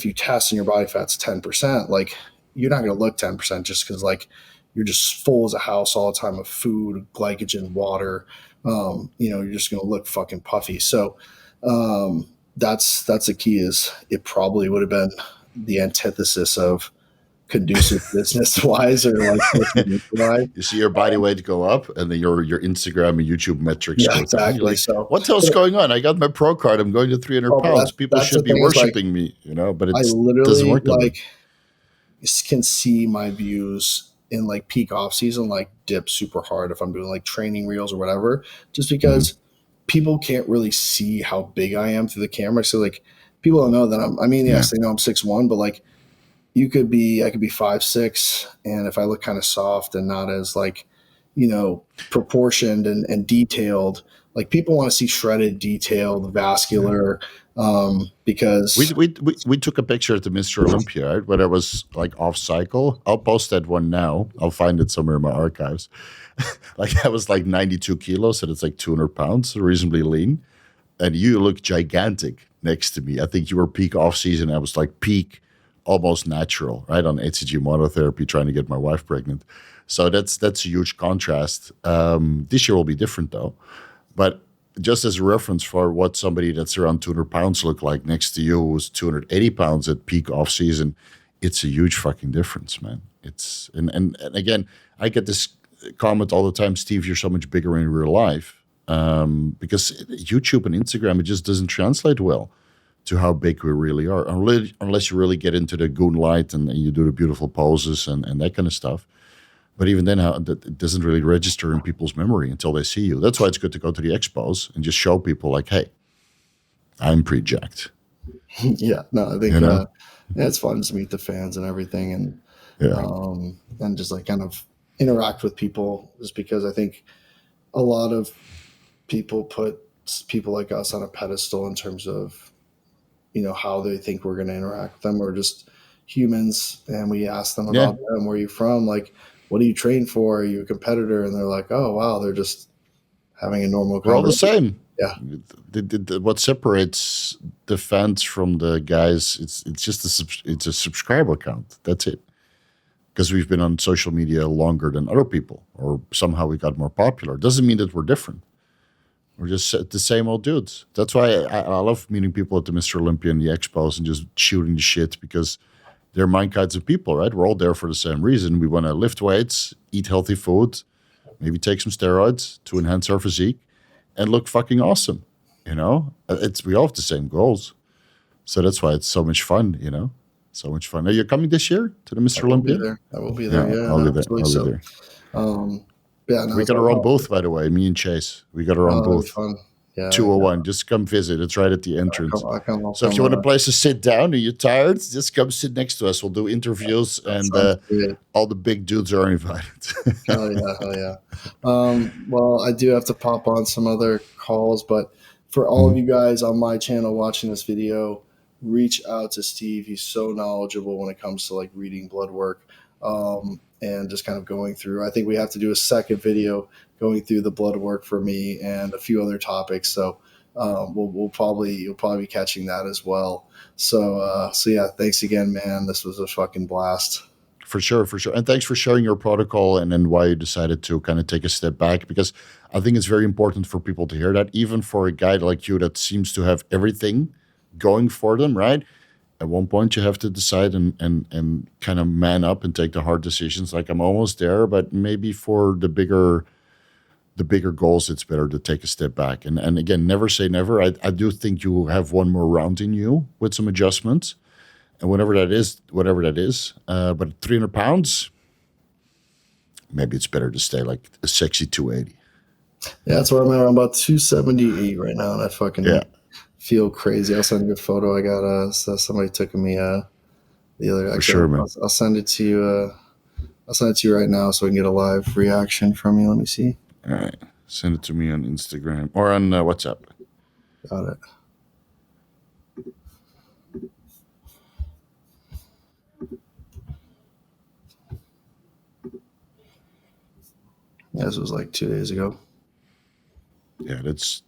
you test and your body fat's 10%, like, you're not going to look 10%, just because, like, you're just full as a house all the time of food, glycogen, water. You're just going to look fucking puffy. So that's the key, is it probably would have been the antithesis of conducive business wise or like wise. You see your body weight go up, and then your Instagram and YouTube metrics Yeah, go down. exactly. You're like, So what the hell's going on? I got my pro card. I'm going to 300 pounds. People that's should the be thing is, like, worshiping me, but it I doesn't literally work that way. like can see my views in like peak off season like dip super hard if I'm doing like training reels or whatever, just because people can't really see how big I am through the camera. So like people don't know that yes, they know I'm 6'1", but like I could be 5'6", and if I look kind of soft and not as like, proportioned and detailed, like people want to see shredded, detailed, vascular, because we took a picture at the Mr. Olympia, right, when I was like off cycle. I'll post that one now. I'll find it somewhere in my archives. Like I was like 92 kilos and it's like 200 pounds, reasonably lean. And you look gigantic next to me. I think you were peak off season. I was like peak almost natural, right, on HCG monotherapy, trying to get my wife pregnant. So that's a huge contrast. This year will be different though. But just as a reference for what somebody that's around 200 pounds look like next to you who's 280 pounds at peak off season, it's a huge fucking difference, man. It's and again, I get this comment all the time, Steve, you're so much bigger in real life. Because YouTube and Instagram, it just doesn't translate well to how big we really are, unless you really get into the goon light and you do the beautiful poses and that kind of stuff. But even then, it doesn't really register in people's memory until they see you. That's why it's good to go to the expos and just show people like, hey, I'm pretty jacked. Yeah, no, I think it's fun to meet the fans and everything, and just like kind of interact with people, just because I think a lot of people put people like us on a pedestal in terms of, how they think we're going to interact with them. We're just humans, and we ask them about them. Where are you from? Like, what do you train for? Are you a competitor? And they're like, oh, wow, they're just having a normal conversation. We're all the same. Yeah. What separates the fans from the guys, it's just a subscriber count. That's it. Because we've been on social media longer than other people, or somehow we got more popular. Doesn't mean that we're different. We're just the same old dudes. That's why I love meeting people at the Mr. Olympia and the expos and just shooting the shit, because they're my kinds of people, right? We're all there for the same reason. We want to lift weights, eat healthy food, maybe take some steroids to enhance our physique, and look fucking awesome. We all have the same goals. So that's why it's so much fun, So much fun. Are you coming this year to the Mr. Olympia? I will be there. Yeah, I'll be there. We got our own booth, by the way. Me and Chase, we got our own booth. Fun. Yeah, 201. Just come visit. It's right at the entrance. I'll come, so if you want a place to sit down and you're tired, just come sit next to us. We'll do interviews, and all the big dudes are invited. Hell yeah. Well, I do have to pop on some other calls, but for all of you guys on my channel watching this video, reach out to Steve. He's so knowledgeable when it comes to like reading blood work. And just kind of going through. I think we have to do a second video going through the blood work for me and a few other topics. So you'll probably be catching that as well. So yeah, thanks again, man. This was a fucking blast. For sure. And thanks for sharing your protocol and then why you decided to kind of take a step back, because I think it's very important for people to hear that, even for a guy like you that seems to have everything going for them, right? At one point, you have to decide and kind of man up and take the hard decisions. Like, I'm almost there, but maybe for the bigger goals, it's better to take a step back. And again, never say never. I do think you have one more round in you with some adjustments, and whatever that is. But 300 pounds, maybe it's better to stay like a sexy 280. Yeah, that's where I'm at. I'm about 278 right now, and I fucking feel crazy. I'll send you a photo. I got somebody took me the other. For sure, man. I'll send it to you. I'll send it to you right now so we can get a live reaction from you. Let me see. All right, send it to me on Instagram or on WhatsApp. Got it. Yeah, this was like 2 days ago. Yeah, that's.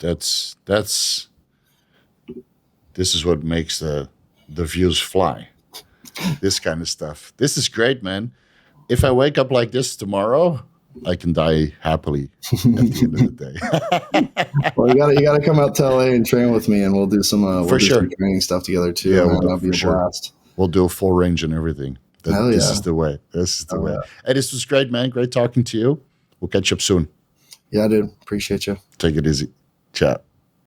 This is what makes the views fly. This kind of stuff. This is great, man. If I wake up like this tomorrow, I can die happily at the end of the day. Well, you gotta come out to LA and train with me, and we'll do some some training stuff together too. Yeah, we'll do that'll be a blast. We'll do a full range and everything. This is the way. This is the way. Yeah. Hey, this was great, man. Great talking to you. We'll catch up soon. Yeah, dude. Appreciate you. Take it easy. Ciao.